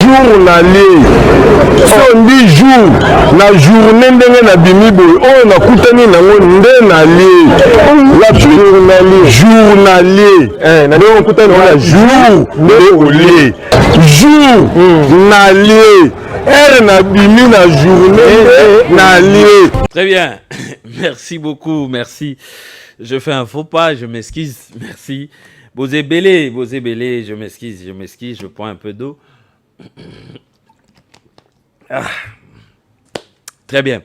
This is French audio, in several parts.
journalier. Si on dit jour, la journée ndenge na bimi boy, on a kutani nango nde na lié. La journalier. Donc kutani na jour nde olé. Journalier. Na bimi na journée na lié. Très bien. Merci beaucoup, merci. Je fais un faux pas, je m'excuse, merci. Bosé Bélé, je m'excuse, je prends un peu d'eau. Ah. Très bien.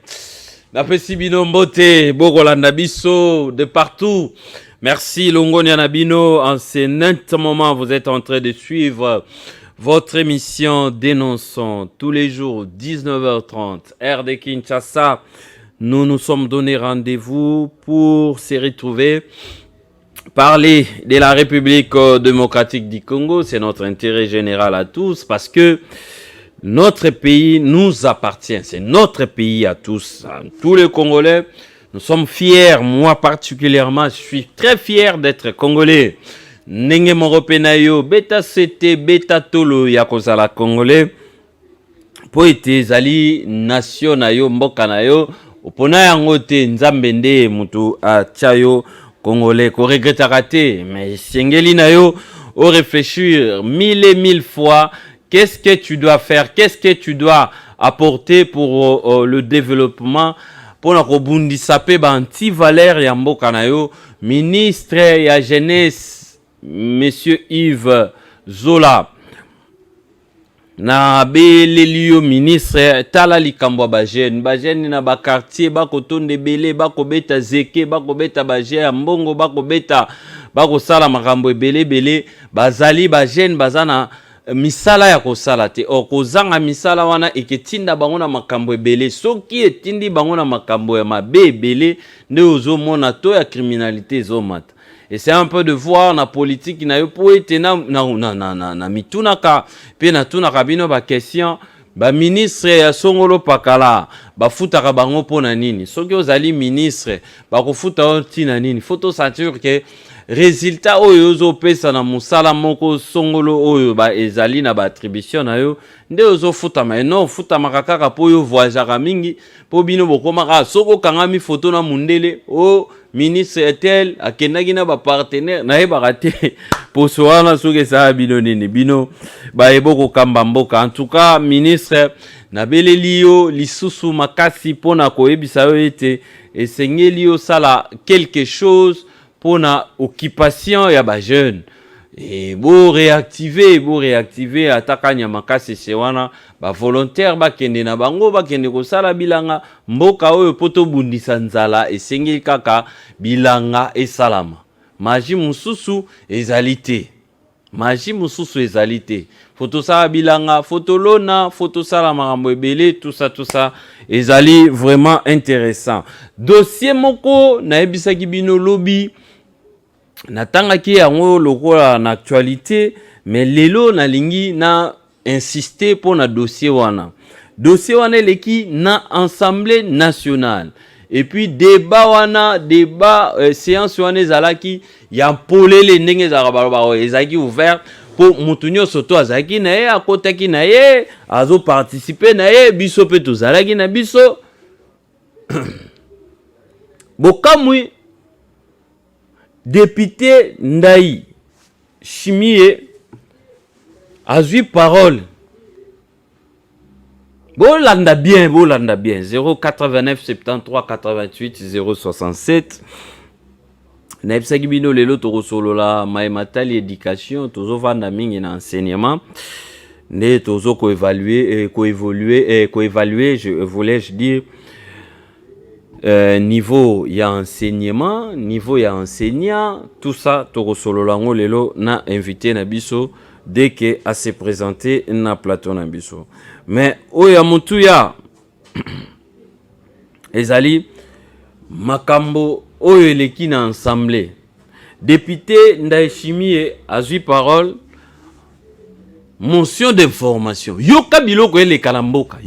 Napesi bino mbote, Bogolanda biso, de partout. Merci Longonia Nabino. En ce net moment, vous êtes en train de suivre votre émission Dénonçons tous les jours, 19h30, heure de Kinshasa. Nous nous sommes donné rendez-vous pour se retrouver, parler de la République démocratique du Congo. C'est notre intérêt général à tous parce que notre pays nous appartient. C'est notre pays à tous. Tous les Congolais, nous sommes fiers. Moi particulièrement, je suis très fier d'être Congolais. Nenge Moropenayo, Beta CT, Beta Tolo, Yakozala Congolais. Po ete zali nation na yo, mboka na yo. Opona yango te nzambe nde mutu achayo Congolais ko regretera te, mais sengeli na yo au réfléchir mille et mille fois qu'est-ce que tu dois faire, qu'est-ce que tu dois apporter pour le développement pour na kobundisa pe ba anti Valère ya mboka na yo. Ministre ya jeunesse monsieur Yves Zola na belelio ministre tala likambo ba jeune na ba quartier ba kotonde belé ba ko beta zeke ba ko beta ba jeune mbongo ba ko beta ba ko sala makambo belé bazali ba jeune bazana misala ya ko sala te okozanga misala wana eketinda bango na makambo belé soki etindi bango na makambo ya mabe belé ne ozomona to ya criminalité zomata. Et c'est un peu de voir na politique na yo po ete na mitunaka pe na tunaka bino ba question ba ministre ya songolo pakala ba futaka bango pona nini soki ozali ministre ba ko futa ontina nini photo ceinture ke résultat oyo zo pesa na musala moko songolo oyo ba ezali na ba attribution na yo nde ozo futa ma non futa makaka po yo voyagera mingi po bino bokomaka soko kangami photo na mundele o ministre etel akendaki na ba partenaire na ye barate poso wana soki sa bino nini bino ba eboko kamba mboka. En tout cas ministre na beleli yo lisusu makasi pona koyebisa yo ete esengeli yo sala quelque chose pona occupation ya ba jeune et bo réactiver atakanya makasi sewana ba volontaire ba kende na bango ba kende ko sala bilanga mboka oyo poto bundisa nzala esengeli kaka bilanga esalama. Maji mususu ezalité photo sala bilanga photo lona photo sala makambo ebele tout ça ezali vraiment intéressant. Dossier moko na ebisaki bino lobby natangaki yango lokola na actualité mais lelo na lingi na insister pour na dossier wana leki na Assemblée nationale et puis débat séance wana ezalaki ya polele ndenge za baba ezaki ouvert pour mutunyo soto azaki na ye akotaki na ye azo participer na ye biso pe tozalaki na biso bokamwi député Ndaï Chimie azui parole. Bolanda bien 089 73 88 067 Naipsaki bino lelo tokosolola maimatali éducation tozo vanda mingi na enseignement ne tozo coévaluer je dire niveau ya enseignement, niveau ya enseignant, tout ça tokosolola ngo lelo na invité na biso dès que à se présenter na plateau na biso. Mais oya mutuya ezali makambo oyo eleki na ensemble. Député Ndaishimie azui parole motion d'information. Yoka biloko ele kalamboka.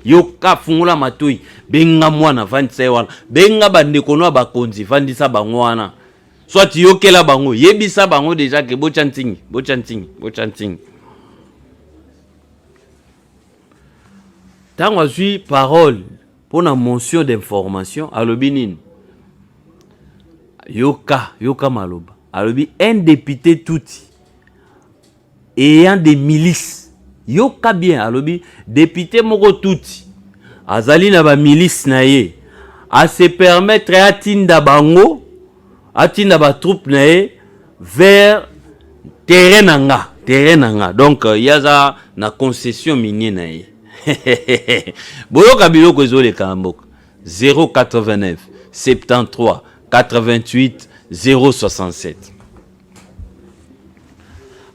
Yoka fungula matoi. Benga mwana vandisa wana. Benga bandekono bakonzi vandisa bango wana. Soit yokela bango. Yebisa bango déjà ke bochantingi. tant azui parole pour la mention d'information alobi nini yoka maloba alobi un député touti ayant des milices yoka bien alobi député moko touti azali na ba milice na ye a se permettre atinda bango atinda ba troupe na ye vers terrain nanga donc yaza na concession minier na ye boyoka biloko ezoleka mboka 089 73 88 067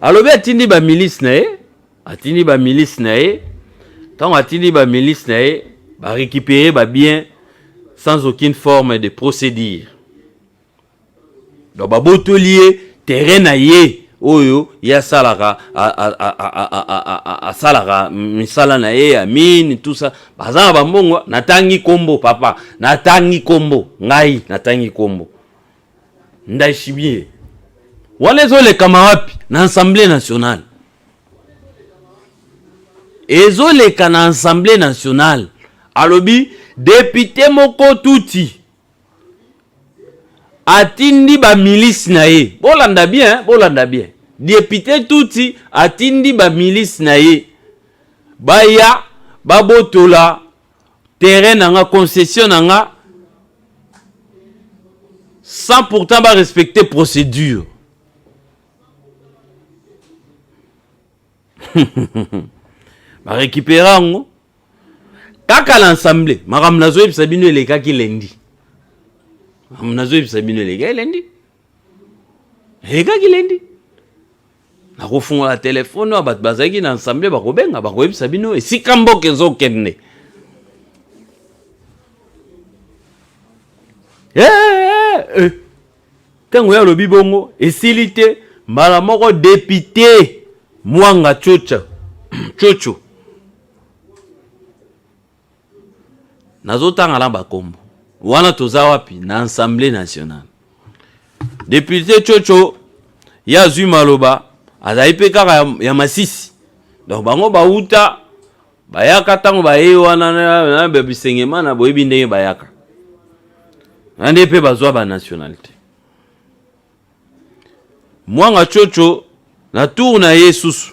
alobi atindi ba milice na ye tant atindi ba milice na ye ba récupérer ba bien sans aucune forme de procédure donc ba botolier terrain na ye oyo ya salaka a salaka misala na ye ya mine tout ça bazana bambongo natangi kombo papa natangi kombo ngai natangi kombo ndaishibie wale zole kama wapi na Assemblée nationale ezoleka na Assemblée nationale alobi député moko touti atindi ba milice na ye bolanda bien député touti atindi ba milice na ye baya babotola terrain nanga concession nanga sans pourtant ba respecter procédure ba récupérer ngo kaka l'assemblée maram nazo yebisa bino eleka ki lendi nazo yebisa bino eleka lendi na kofunga la téléphone wa bat bazaki na assemblée bakobenga bakoyebisa bino esika mboka ezokende tango ya lobi bongo esilite mbala moko député Mwanga Chocho nazotanga la bakombo wana toza wapi na Assemblée nationale député Chocho ya zui maloba azali pe kaka ya Masisi donc bango bauta bayaka tango baye wana na bebisengema na boyebi ndenge bayaka ande pe bazwa ba nationalité Mwanga Chocho na tour na Yesusu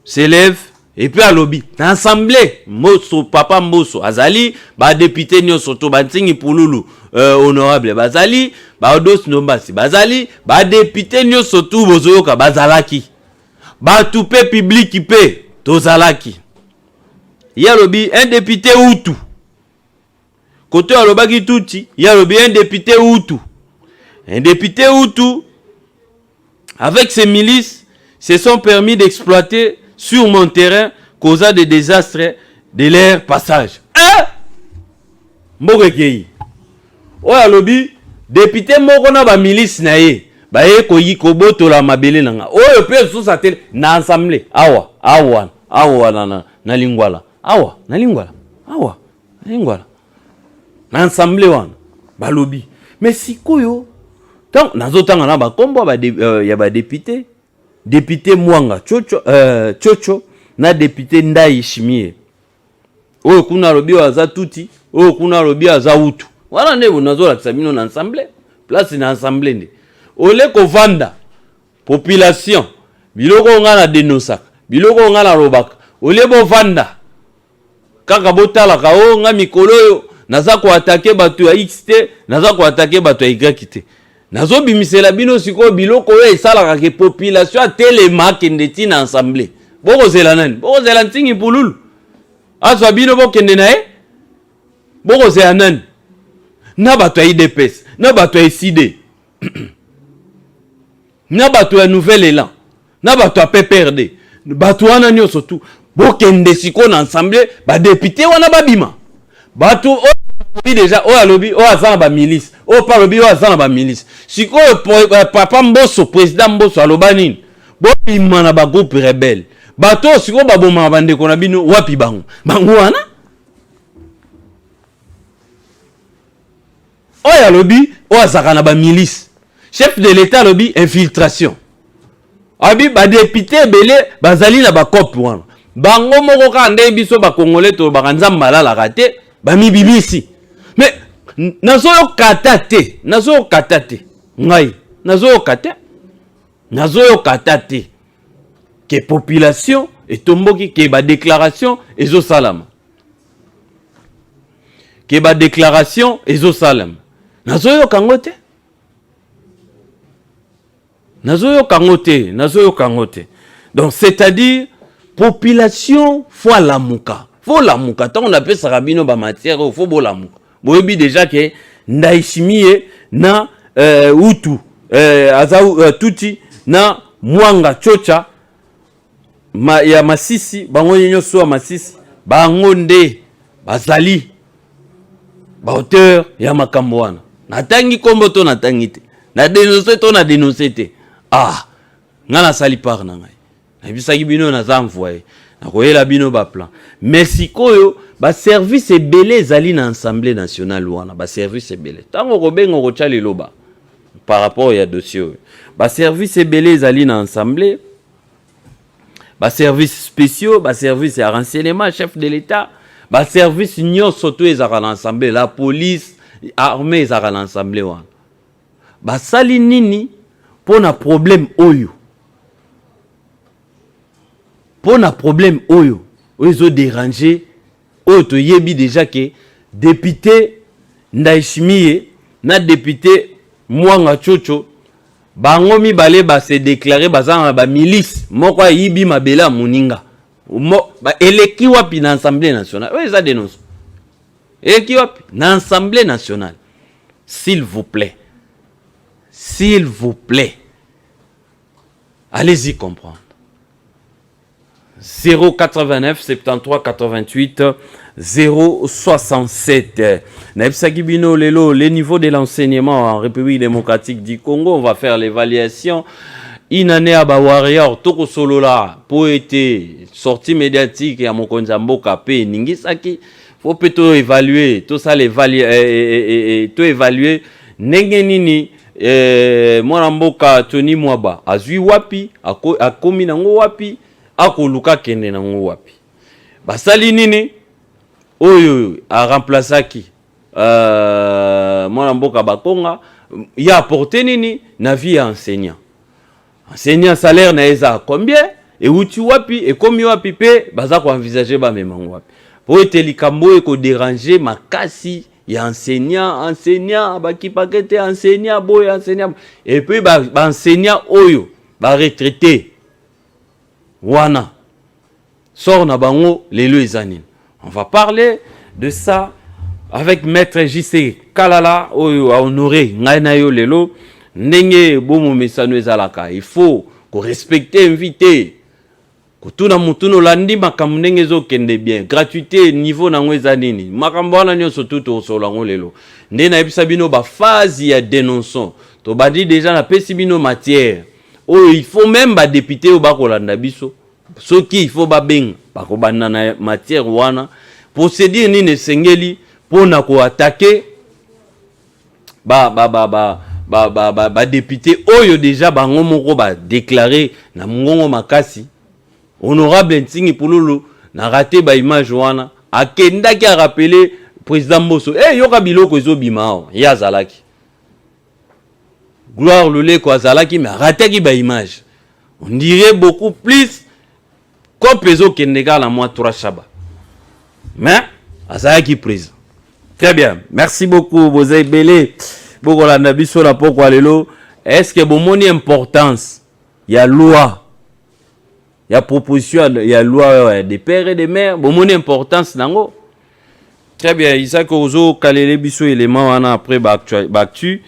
s'élève et puis à lobby na assemblée Mbosso papa Mbosso azali ba député nyonso to bantingi pululu honorable bazali ba Odos Nombasi bazali ba député nyonso to bozoyoka bazalaki ba tupe public pe tozalaki ya lobby un député Hutu côté alobaki tuti ya lobby un député Hutu avec ses milices se sont permis d'exploiter sur mon terrain causant des désastres de leur passage. Mbokekei. Oya lobi député moko na ba milice na ye ba ye koyi kobotola mabele nanga. Oyo pe sous atele na assemblée. Awa na lingwala. Na lingwala. Na assemblée wana ba lobi. Mais sikoyo tant nazotanga na ba kombo ya ba député Mwanga Chocho na député Ndai Shimie oyo kuna lobi aza tuti oyo kuna lobi aza Hutu wana ndebo nazola kisabino na assemblée place na assemblée nde ole ko vanda population biloko nga na denosaka biloko nga na robaka ole bo vanda kaka botala ka o nga mikolo yo naza ko attaquer bato ya XT naza ko attaquer bato ya YT nazo bimisela bino siko biloko we esalaka ke population atelema kende tina assemblée boko zela nani boko zela ntingi pululu azwa bino bokende nae boko zela nani na bato ya IDPS na bato ya SID na bato ya Nouvel Élan na bato ya PPRD bato wana nyonso tu bokende siko na assemblée ba député wana babima bato déjà o alobi o azana ba milice o pa lobi o azana ba milice siko papa Mbosso président Mbosso aloba nini bo bimana ba groupe rebelle bato siko baboma bande kona bino wapi bango wana o alobi o azaka na ba milice chef de l'état alobi infiltration abi ba député belé bazali na ba cop wana bango moko ka nde biso ba congolais to ba nzamba la raté ba mibimisi mais nazo katate ngai nazo katate que population et tomboki que ba déclaration ezo salama que ba déclaration ezo salama nazo kangote donc c'est-à-dire population faut lamuka tant on appelle ça rabino ba matière faut bolamuka boyebi déjà que ndaishimie na utu tuti na mwanga chocha ya masisi bango nyonso masisi bango nde bazali ba auteur ya makambo wana natangi kombo to natangi te na dénoncer te ngana sali par na ngai na bisaki bino na zamvoye na koyela bino ba plan mais sikoyo ba service ebele zali na assemblée nationale wana ba service ebele tango ko bengo ko tshali loba par rapport ya dossier ba service ebele zali na assemblée ba service spéciaux ba service ya renseignement chef de l'état ba service nyonso to ezaka na assemblée la police armée ezaka na assemblée wana ba sali nini pona problème oyo oyo déranger oyo to yebi déjà que député Ndaishimie na député Mwanga Chocho bango mibale ba se déclarer bazanga ba milice moko yibi mabela muninga ba eleki wapi na assemblée nationale oyo za dénonce eleki wapi na assemblée nationale s'il vous plaît allez-y comprendre 089 73 88 067. Naipsakibino lelo, les niveaux de l'enseignement en République démocratique du Congo, on va faire l'évaluation. Inane aba warrior toko solola poété sortie médiatique ya mokonza mboka pe ningisaki faut plutôt évaluer tout ça l'évaluer to évaluer ndenge nini mwana mboka Tony Mwaba azui wapi akomi nango wapi akoluka kende nango wapi basali nini oyo a remplaçaki mwana mboka Bakonga ya apporté nini na vie ya enseignant salaire na eza combien et uti wapi et komi wapi pe baza ko envisager ba memango wapi po ete likambo e ko déranger makasi ya enseignant baki pakete enseignant boy enseignant et puis ba enseignant oyo ba retraité wana sort na bango lelo ezanine. On va parler de ça avec maître JC Kalala oyo a honoré ngai na yo lelo ndenge bomo mesano ezalaka il faut ko respecter invité ko tuna mutuno landi makambo ndenge zo kende bien gratuité niveau nango ezanini makambo wana nyonso tuto solango lelo nde na ebisa bino ba phase ya dénonçant to badi déjà na pesi bino matière oyo il faut même ba député o ba kolanda biso soki il faut ba benga ba ko banana matière wana pour se dire nini sengeli pona ko attaquer ba député oyo déjà bango moko ba déclarer na mungongo makasi honorable Ntingi Pululu na raté ba image wana akenda ki a rappeler président Mbosso yoka biloko ezobima ya zalaki gloire lule ko zalaki mais raté ki ba image on dirait beaucoup plus comme peso kendeka la moi trois chaba mais azalaki président. Très bien, merci beaucoup Bozé Belé beaucoup la nabiso la pourquoi lelo est-ce que bon moni importance il y a loi il y a proposition il y a loi des pères et des mères bon moni importance nango. Très bien, Isaac Ozo kalele biso élément wana après baktu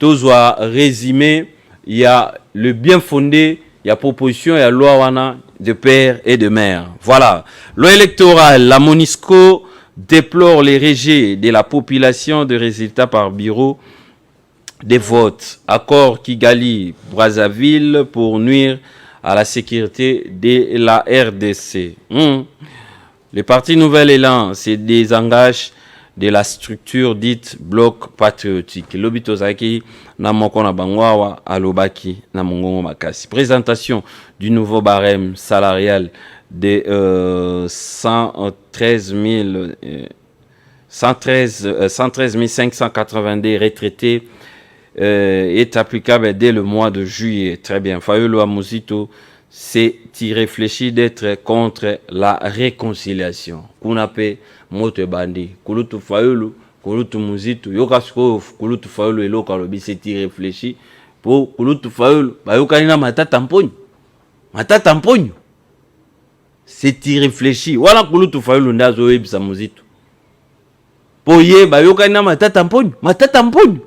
tozwa résumé il y a le bien fondé il y a proposition il y a loi wana de père et de mère. Voilà, loi électorale la Monisco déplore les rejets de la population de résultats par bureau des votes. Accord Kigali Brazzaville pour nuire à la sécurité de la RDC. Le parti Nouvel Élan se désengage de la structure dite bloc patriotique. Lobitozaki na moko na bangwawa alobaki na mongongo makasi. Présentation du nouveau barème salarial de 113 582 retraités est applicable dès le mois de juillet. Très bien. Fayulu Amuzito, c'est irréfléchi d'être contre la réconciliation. Kunape moto bandi. Kulutu Fayulu, Kulutu Muzito, yokasko Kulutu Fayulu eloka lobi c'est irréfléchi. Pour Kulutu Fayulu, bayokanina matata mponyo. Matata mponyo. C'est irréfléchi. Voilà Kulutu Fayulu ndazo ebisa Muzito. Poye bayokanina matata mponyo. Matata mponyo.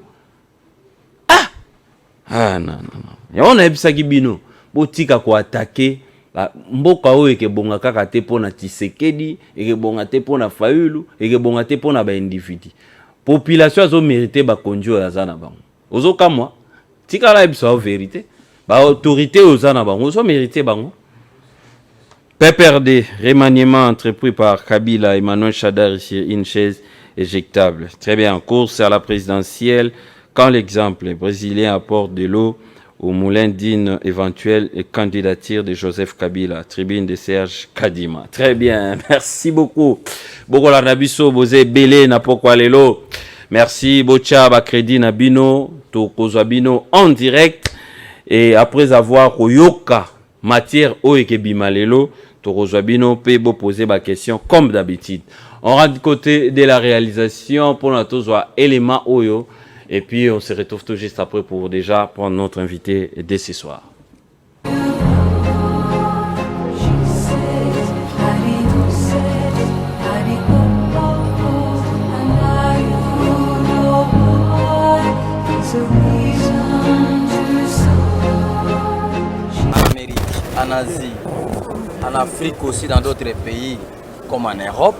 Ah non. On a ebisa kibino. Botika ko attaquer mboka oyo ekebonga kaka te pona Tshisekedi, ekebonga te pona Fayulu, ekebonga te pona ba individu. Population azo mérité ba konjo ya zana bango. Ozo kamwa tika la ebisa vérité. Ba autorité ozana bango, ozo mérité bango. PPRD, remaniement entrepris par Kabila Emmanuel Shadari sur une chaise éjectable. Très bien, course à la présidentielle. Quand l'exemple brésilien apporte de l'eau au moulin d'une éventuelle candidature de Joseph Kabila, tribune de Serge Kadima. Très bien, merci beaucoup. Bokola Nabiso, Bozé Belé, Napokwa Lelo. Merci, Bocha, Bakredi Nabino, Tokozabino en direct. Et après avoir Oyoka, matière Oekebima Lelo, Tokozabino, Pebo poser ma question comme d'habitude. On rentre du côté de la réalisation pour notre élément Oyo. Et puis on se retrouve tout juste après pour déjà prendre notre invité dès ce soir. En Amérique, en Asie, en Afrique aussi, dans d'autres pays comme en Europe,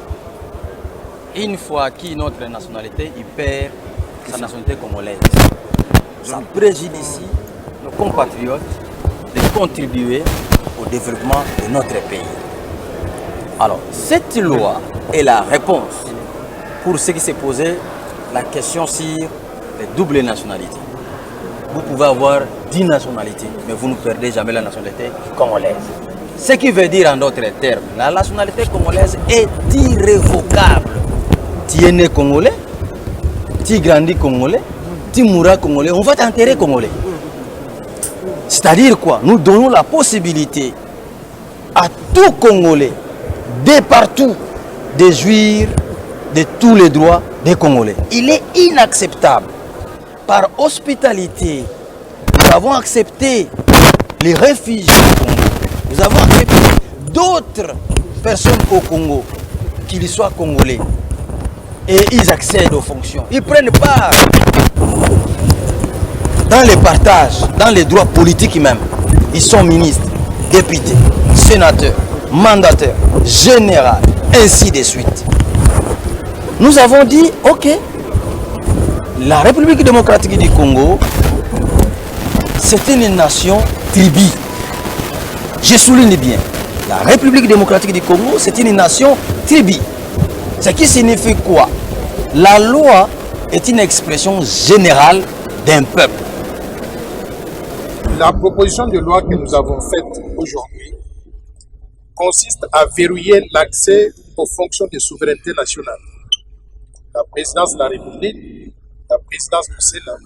une fois acquis notre nationalité, il perd sa nationalité congolaise. Ça préjudicie nos compatriotes de contribuer au développement de notre pays. Alors, cette loi est la réponse pour ce qui s'est posé la question sur les doubles nationalités. Vous pouvez avoir 10 nationalités, mais vous ne perdez jamais la nationalité congolaise. Ce qui veut dire en d'autres termes, la nationalité congolaise est irrévocable. Tu es né congolais, tu grandis congolais, tu mourras congolais, on va t'enterrer congolais. C'est-à-dire quoi? Nous donnons la possibilité à tout Congolais, de partout, de jouir de tous les droits des Congolais. Il est inacceptable. Par hospitalité, nous avons accepté les réfugiés au Congo. Nous avons accepté d'autres personnes au Congo, qu'ils soient congolais. Et ils accèdent aux fonctions. Ils prennent part dans les partages, dans les droits politiques même. Ils sont ministres, députés, sénateurs, mandataires, généraux, ainsi de suite. Nous avons dit, ok, la République démocratique du Congo, c'est une nation tribu. Je souligne bien, la République démocratique du Congo, c'est une nation tribu. Ce qui signifie quoi? La loi est une expression générale d'un peuple. La proposition de loi que nous avons faite aujourd'hui consiste à verrouiller l'accès aux fonctions de souveraineté nationale. La présidence de la République, la présidence du Sénat,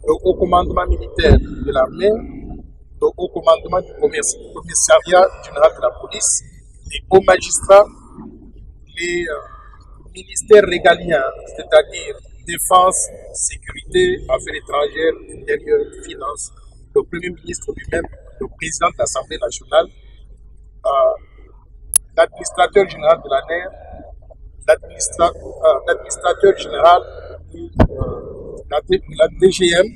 le haut commandement militaire de l'armée, le haut commandement du commissariat général de la police, les hauts magistrats, les ministères régaliens, c'est-à-dire défense, sécurité, affaires étrangères, intérieures, finances, le Premier ministre lui-même, le président de l'Assemblée nationale, l'administrateur général de la NER, l'administrateur général de la DGM.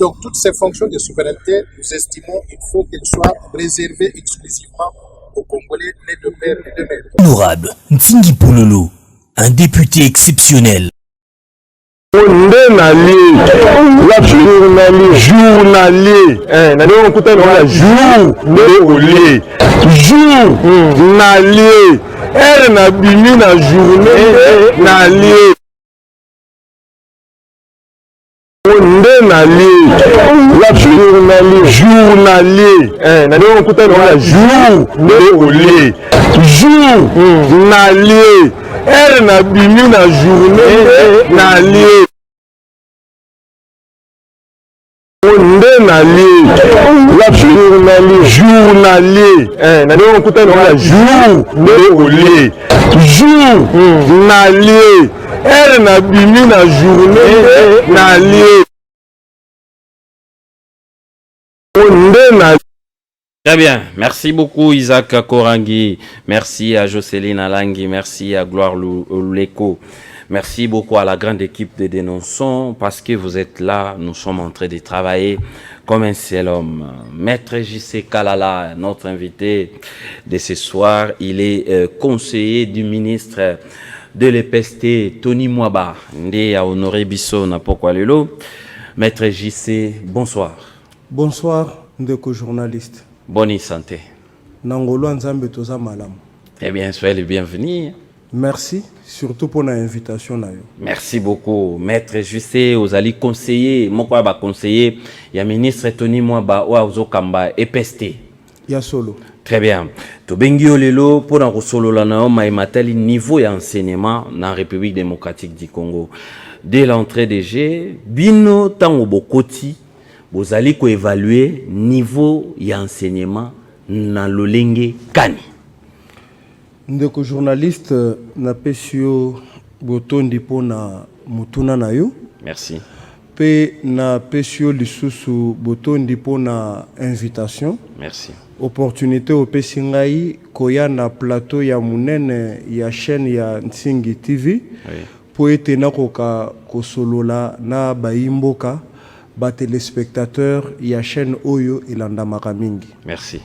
Donc toutes ces fonctions de souveraineté, nous estimons qu'il faut qu'elles soient réservées exclusivement aux Congolais nés de père et de mère. Honorable Ntingi Pouloulou, un député exceptionnel. Journalier, nde nalie la journalier nani okutana na jour nde olie jour nalie heure na bimi na journée nalie nde nalie la journalier nani okutana na jour nde olie jour nalie heure na bimi na journée nalie nde nalie. Très bien, merci beaucoup Isaac Korangi, merci à Jocelyne Alangi, merci à Gloire Leko, merci beaucoup à la grande équipe de Dénonçons parce que vous êtes là, nous sommes en train de travailler comme un seul homme. Maître J.C. Kalala, notre invité de ce soir, il est conseiller du ministre de l'EPST, Tony Mwaba, ndé à honoré Bisso Napokwa Lelo. Maître J.C., bonsoir. Bonsoir, ndeko journaliste. Bonne santé. Nangolo Nzambe toza malam. Eh bien, soyez les bienvenus. Merci, surtout pour l'invitation. Merci beaucoup. Maître J.C., vous allez conseiller, moi ba conseiller, il y a ministre Tony Mwaba ou Ozokamba EPST. Ya solo. Très bien. Tobengi olelo pour na solo la na matali niveau d'enseignement dans la République démocratique du Congo. Dès l'entrée des G, bino tango bokoti vous allez évaluer niveau d'enseignement dans l'olenge kani. Ndeko journaliste na pesio botondi pona mutuna na yo. Merci. Pe na pesio lisusu botondi pona invitation. Merci. Opportunité au pesingai koya na plateau ya munene ya chaîne ya Nsingi TV. Oui. Po ete na koka kosolola na baimboka ba téléspectateurs ya chaîne Oyo ilanda makamingi. Merci.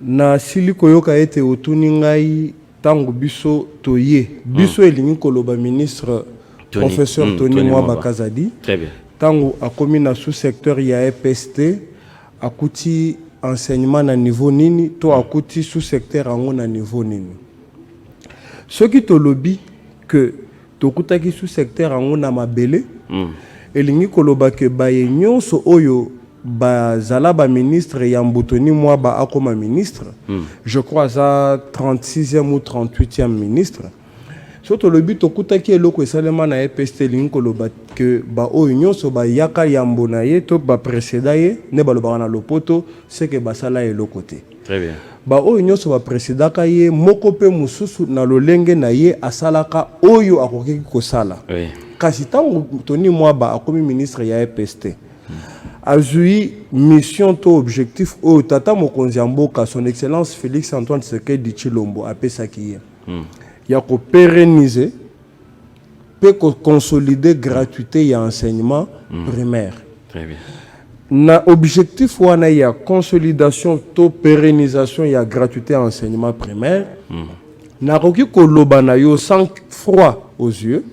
Na sili koyoka ete otuni ngai tangu biso toye. Biso elingi koloba ministre Tony, professeur Tony Mwaba Kazadi. Très bien. Tangu akomi na sous-secteur ya EPST akuti enseignement na niveau nini to akuti sous-secteur ango na niveau nini. Ce qui te lobby que tokutaki sous-secteur ango na mabele elingi koloba ke baye nyonso oyo bazala ba ministre ya Tony Mwaba akoma ministre. Je crois ça 36e ou 38e ministre. Surtout le but tokutaki eloko esalema na EPST elingi koloba ke ba oyo nyonso ba yaka yambo na ye to ba précéda ye ne baloba na lopoto c'est que basala eloko te. Très bien. Ba oyo nyonso ba précéda ka ye moko pe mususu na lolenge na ye asalaka oyo akoki kosala. Oui. Kasi tango Tony Mwaba akomi ministre ya EPST azui mission to objectif o tata mokonzi ya mboka son excellence Félix Antoine Tshisekedi Tshilombo apesaki ye. Ya ko pérenniser peut consolider gratuité et enseignement primaire. Très bien. Na objectif wana ya consolidation to pérennisation ya gratuité et enseignement primaire. Na koki ko loba na yo sans froid aux yeux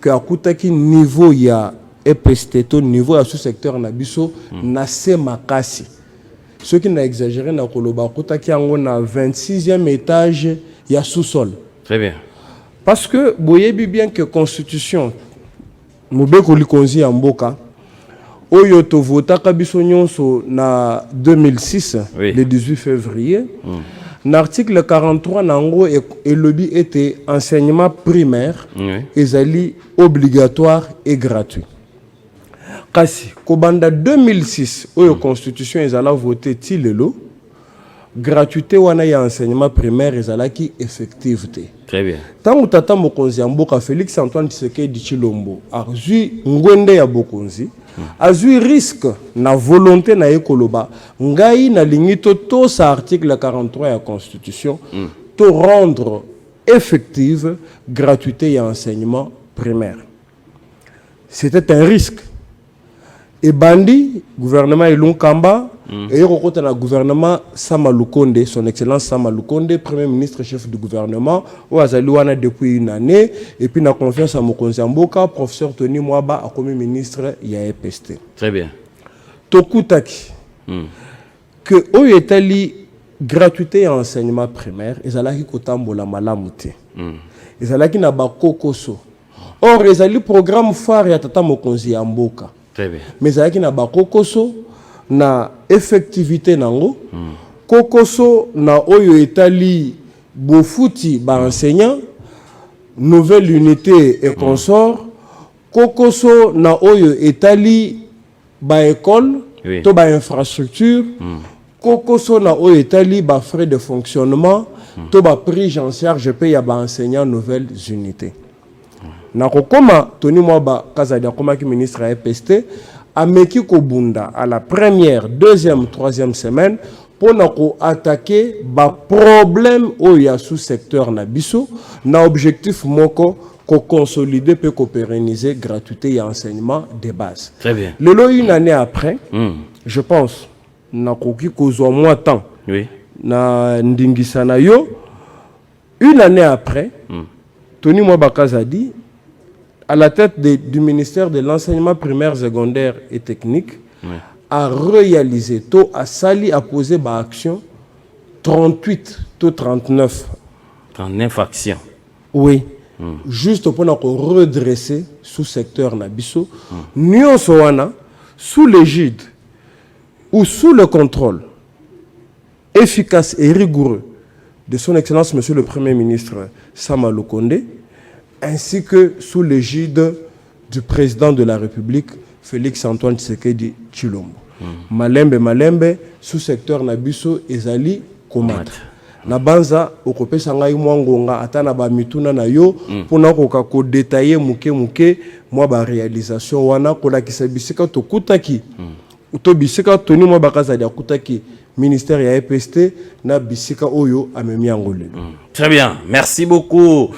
que akutaki niveau ya EPST to niveau ya sous-secteur na biso na se makasi. Ceux qui n'a exagéré na koloba akutaki yango na 26e étage ya sous-sol. Très bien. Parce que vous voyez bien que la Constitution, Moubeko Likonzi Amboka, Oyo to vota kabiso nyonso na 2006, oui. Le 18 février, l'article 43 nango et lobby était enseignement primaire, ezali obligatoire et gratuit. Kasi, kobanda 2006, Oyo Constitution ezala voté tilelo, gratuité wana ya enseignement primaire ezalaki effectivité. Très bien. Tant que tata mokonzi ya mboka Félix Antoine Tshisekedi Tshilombo azui ngwende ya bokonzi, azui risque na volonté na ekoloba, ngai na lingito to sa article 43 ya constitution, to rendre effective gratuité ya enseignement primaire. C'était un risque. Et bandi, gouvernement Elon Kamba, et il le gouvernement Sama Lukonde, son excellence Sama Lukonde, premier ministre chef du gouvernement, où Azalouana depuis une année, et puis na confiance à Mokonzi Mboka, professeur Tony Mwaba, a comme ministre ya EPST. Très bien. Tokutaki, que au Italie, gratuité et enseignement primaire, ils allaient kotambola malamute. Ils allaient na bakokoso. Or, les programme phare ya tata mokonzi ya mboka. Très bien. Mais ça qui na ba kokoso na effectivité nango. Kokoso na oyo etali bofuti ba enseignant, nouvelle unité et consort. Kokoso na oyo etali ba école, to ba infrastructure. Kokoso na oyo etali ba frais de fonctionnement, to ba prise en charge paye ya ba enseignant nouvelles unités. Na kokoma Tony Mwaba Kazadi akoma ki ministre à EPST ameki kobunda à la première, deuxième, troisième semaine pour attaquer ba problème au ya sous secteur na biso na objectif moko ko consolider pe ko pérenniser gratuité et enseignement de base. Très bien. Lelo une année après, je pense na koki kozwa moins temps. Oui. Na ndingisa na yo une année après, Tony Mwaba Kazadi à la tête du ministère de l'enseignement primaire, secondaire et technique, a réalisé, a sali, a posé ma action 38, 39. 39 actions. Oui. Juste pour nous redresser sous secteur Nabiso. Nous sommes sous l'égide ou sous le contrôle efficace et rigoureux de son Excellence, Monsieur le Premier ministre Sama Lukonde, ainsi que sous l'égide du président de la République, Félix Antoine Tshisekedi Tshilombo. Malembe, sous-secteur Nabiso, Ezali, Komata. Nabanza, okope sangai mwangonga, atana ba mituna na yo, pona ko détailler muke, moi ba réalisation, wana, kola kisabisika to kutaki, to bisika Tony Mwaba Kazadi akutaki, ministère ya EPST, na bisika oyo amemi angole. Très bien, merci beaucoup.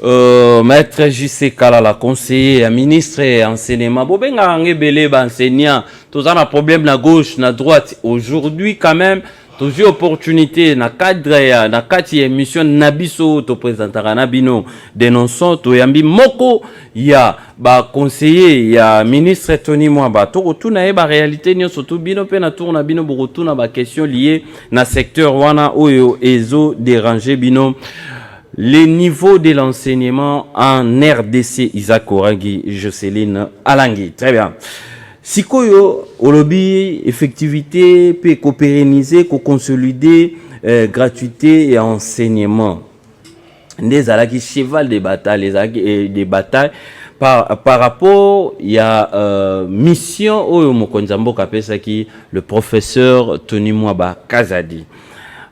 Maître J.C. Kalala, conseiller, ministre et enseignement. Bobenga ngebele ba enseignant, tous un problème na gauche, na droite. Aujourd'hui quand même, toujours opportunité na cadre na kati émission nabiso to présentera nabino dénonçant to yambi moko ya ba conseiller ya ministre Tony Mwaba to retourna e ba réalité nyo surtout bino pe na tourna bino bo retourna ba question liée na secteur wana oyo ezo déranger bino. Les niveaux de l'enseignement en RDC, Isaac Orangi, Jocelyne Alangui. Très bien. Sikoyo, Olobi, effectivité, peut pérenniser, consolider, gratuité et enseignement. Des alaki cheval des batailles, des batailles. Par rapport, il y a mission au Mokonzambo Kapesaki, le professeur Tony Mwaba Kazadi.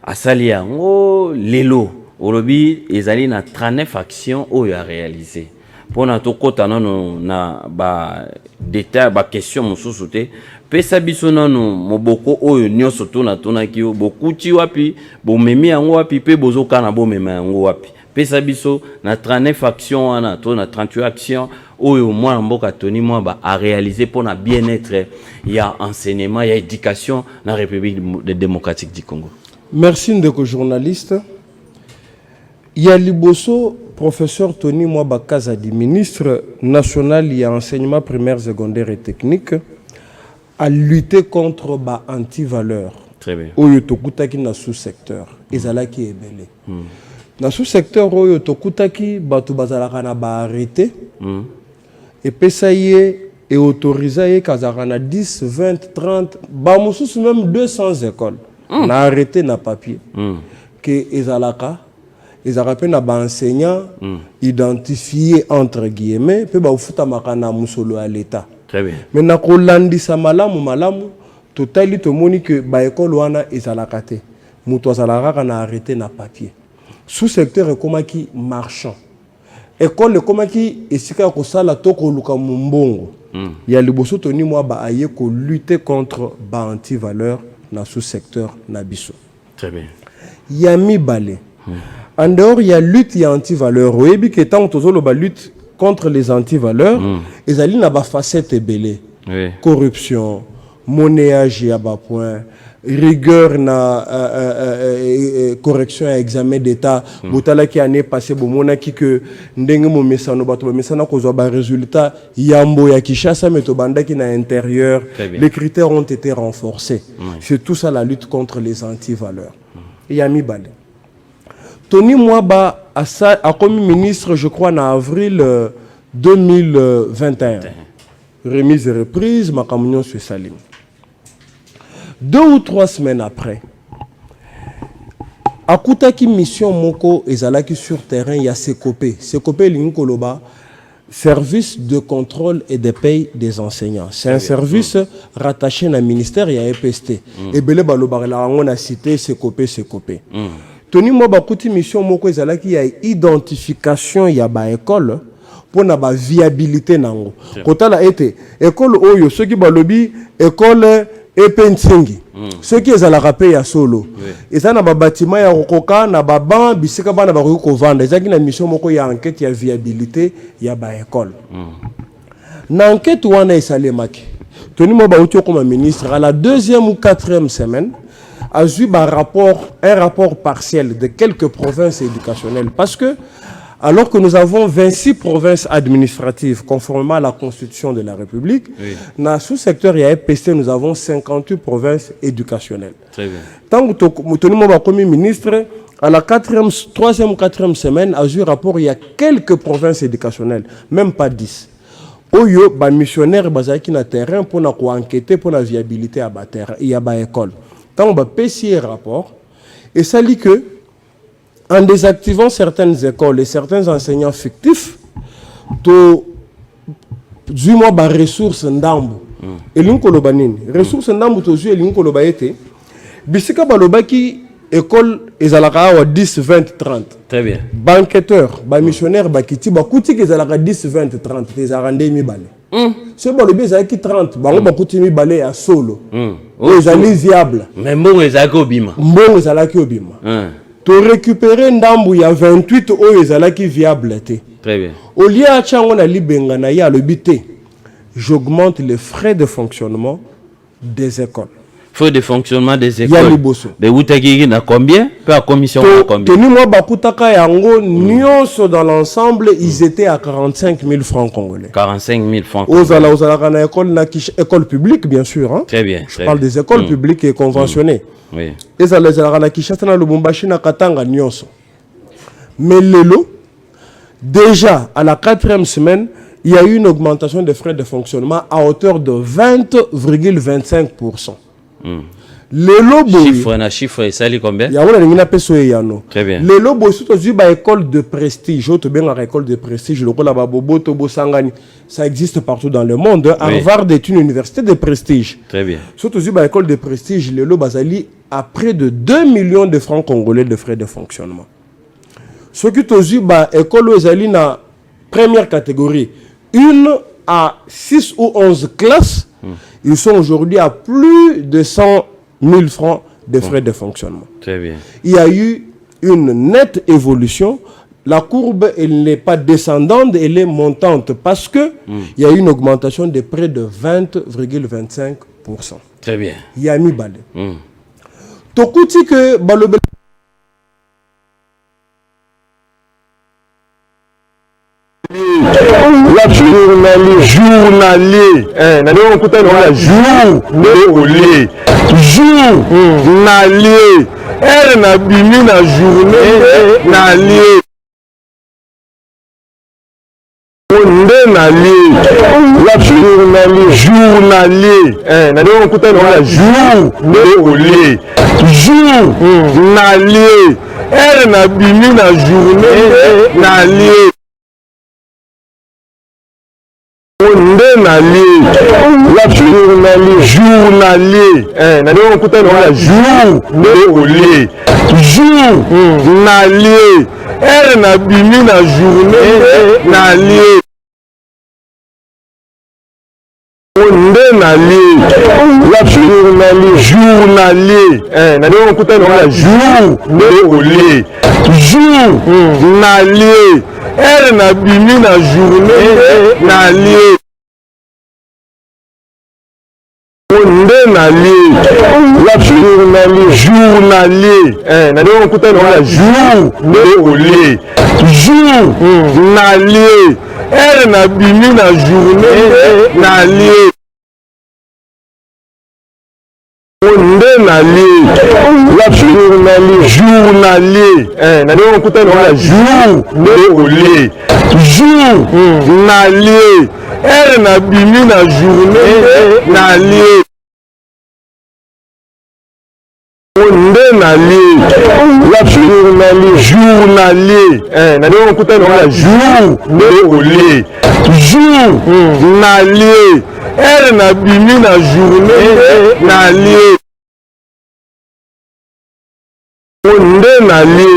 Asali yango lelo. Olobi ezali na 39 actions oyo a réalisé. Pona to kota nano na ba détail ba question mususu te. Pesa biso nano moboko oyo nyoso tona ki bokuti wapi, bo memi yango wapi pe bozoka na bo mema yango wapi. Pesa biso na 39 actions wana to na 38 actions oyo mwana mboka Tony Mwaba a réalisé pona bien-être ya enseignement ya éducation na République démocratique du Congo. Merci ndeko journaliste. Yaliboso, professeur Tony Mwaba Kazadi, ministre national et enseignement primaire, secondaire et technique, a lutté contre ba anti-valeurs. Très bien. Oyo tokutaki na sous-secteur. Ezalaki ebele. Na sous-secteur oyo tokutaki batu bazalaka na ba arrêté. Et pesaye et autorisé kazaka na 10, 20, 30, ba mususu même 200 écoles. Na arrêté na papier. Que ezalaka ils rappellent na ba enseignants identifiés entre guillemets pe ba ufuta makana musolo à l'état. Très bien. Mais na ko landisa malamu totali to moni que ba école wana ezalaka te. Muto azalaka na arrêté na papier. Sous secteur ekomaki marchand. École ekomaki esika ko sala to ko luka mumbongo. Ya liboso Tony Mwaba aye ko lutter contre ba anti-valeur na sous secteur na biso. Très bien. Yami balé. En dehors, il y a lutte et anti-valeurs. Oui, que tant que la lutte contre les anti-valeurs, ils allaient na ba facette belé. Corruption, monnayage à bas point, rigueur na correction à examen d'état. Botala qui année passée, bomona qui que ndenge mo mesano bato mesana kozo ba résultat yambo ya Kishasa metobanda qui na intérieur. Les critères ont été renforcés. C'est tout ça la lutte contre les anti-valeurs. Yami balé. Tony Mwaba a commis ministre, je crois, en avril 2021. Remise et reprise, ma communion sur Salim. 2 ou 3 semaines après, akutaki mission moko ezalaki sur terrain, il y a Sekopé. Sekopé Linkoloba, service de contrôle et de paye des enseignants. C'est un service rattaché à un ministère, il y a EPST. Et Belé Baloba, on a cité Sekopé. Tony Moba Kuti mission moko ezalaki, il y a identification, il y a ba école pour na ba viabilité nango. Kota la été école oyo ceux qui balobi école Epensingi. Ceux qui ont la rappé à solo. Et ça, na ba bâtiment ya rokoka, na ba ban, bisika ba na ba ko vendre. Et ça qui na mission moko ya enquête ya viabilité ya ba école. Na enquête wana esale maki. Tony Moba Uti comme ministre à la 2e ou 4e semaine a eu un rapport partiel de quelques provinces éducationnelles parce que alors que nous avons 26 provinces administratives conformément à la Constitution de la République, dans le sous-secteur IAPC, nous avons 58 provinces éducationnelles. Très bien. Tant que nous comme ministre, à la 3e ou 4e semaine, à eu rapport, il y a quelques provinces éducationnelles, même pas 10. Oyo, ba missionnaire bazaki na terrain pour na enquêter pour la viabilité à terre, il y a ba école. Tant que PCI rapport, et ça dit que en désactivant certaines écoles et certains enseignants fictifs, to du moins ba ressources ndambu. Et l'inkoloba nini? Ressources ndambu to ju l'inkoloba été. Bisika balobaki école ezalaka wa 10 20 30. Très bien. Banqueteur, ba missionnaire ba kiti ba kuti ezalaka 10 20 30 des arandé mi balé. Ce balobi ezalaki 30, bango ba kuti mi balé à solo. Ezali viable. Mais mbongo ezalaki obima. Mbongo ezalaki obima. To récupérer ndambu ya 28 oyo ezalaki viable té. Très bien. Au lieu à chango na libenga na ya lobité, j'augmente les frais de fonctionnement des écoles. Frais de fonctionnement des écoles. Ya liboso. Mais vous t'aki na combien? Peu à commission na combien? Tenu moi bakutaka yango nyonso dans l'ensemble, ils étaient à 45 000 francs congolais. 45 000 francs. Aux na école na école publique bien sûr hein. Très bien. Je parle des écoles publiques et conventionnées. Oui. Et ça les a na Kinshasa na Lubumbashi na Katanga nyonso. Mais lelo déjà à la 4e semaine, il y a eu une augmentation des frais de fonctionnement à hauteur de 20,25%. Les lobos chiffre ça li combien? Ya wona ngina peso yano. Très bien. Les lobos surtout ba école de prestige, autre bien la école de prestige, le kola ba boboto bosangani, ça existe partout dans le monde. Harvard est une université de prestige. Très bien. Surtout ba école de prestige, les lobos bazali à près de 2 millions de francs congolais de frais de fonctionnement. Ce qui tozu ba école ozali na première catégorie, 1 à 6 ou 11 classes. Ils sont aujourd'hui à plus de 100 000 francs de frais de fonctionnement. Très bien. Il y a eu une nette évolution. La courbe, elle n'est pas descendante, elle est montante parce que il y a eu une augmentation de près de 20,25%. Très bien. Il y a mis balé. Tokuti que balobe journalier nani okuta na journalier journalier na bimi na journée na lié onde na lié journalier nani okuta na journalier journalier na bimi na journée na lié onde na lié journalier nani okuta na journalier journalier na bimi na journée na lié onde na lié journalier nani okuta na journalier journalier na bimi na journée na lié onde na lié journalier nani okuta na journalier journalier na bimi na journée na lié onde journalier journalier ere na bimi na journée na lié nde na lié journalier na ndio kuta na jour na lié ere na bimi na journée na lié nde na lié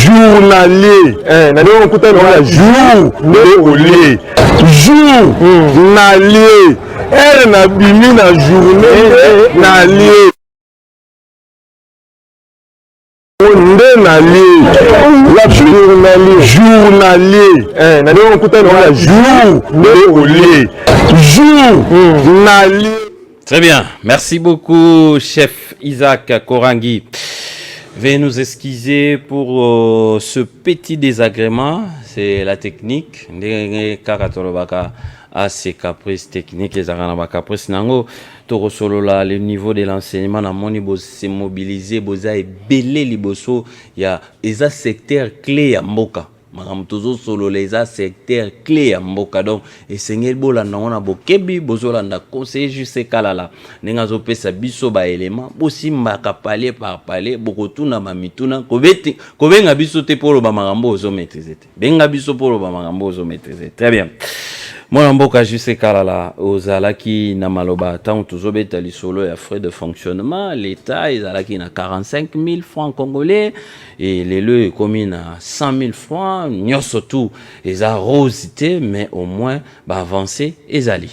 journalier na ndio kuta na jour na lié ere na bimi na journée na lié nde na lié journalier na ndio kuta na jour na lié. Très bien, merci beaucoup, chef Isaac Korangi. Veuillez nous excuser pour ce petit désagrément, c'est la technique. Ces caprices techniques, les caprices nango, le niveau de l'enseignement, na moni bo se mobiliser, boza et belé liboso, il y a des secteurs clés à Mboka. Madame Tozo solo les secteurs clés à Mboka donc et seigneur bola na ona bokebi bozola nda conseiller juste kalala nenga zo pesa biso ba élément bosi mbaka parler par parler bokotuna mamituna kobeti kobenga biso te polo ba makambo zo maîtriser benga biso polo ba makambo zo maîtriser. Très bien. Moi mboka juste kalala ozalaki na maloba tant tozobeta lisolo ya frais de fonctionnement l'état ezalaki na 45 000 francs congolais et les lieux communes à 100 000 francs nyonso tout eza rosité mais au moins ba avancer ezali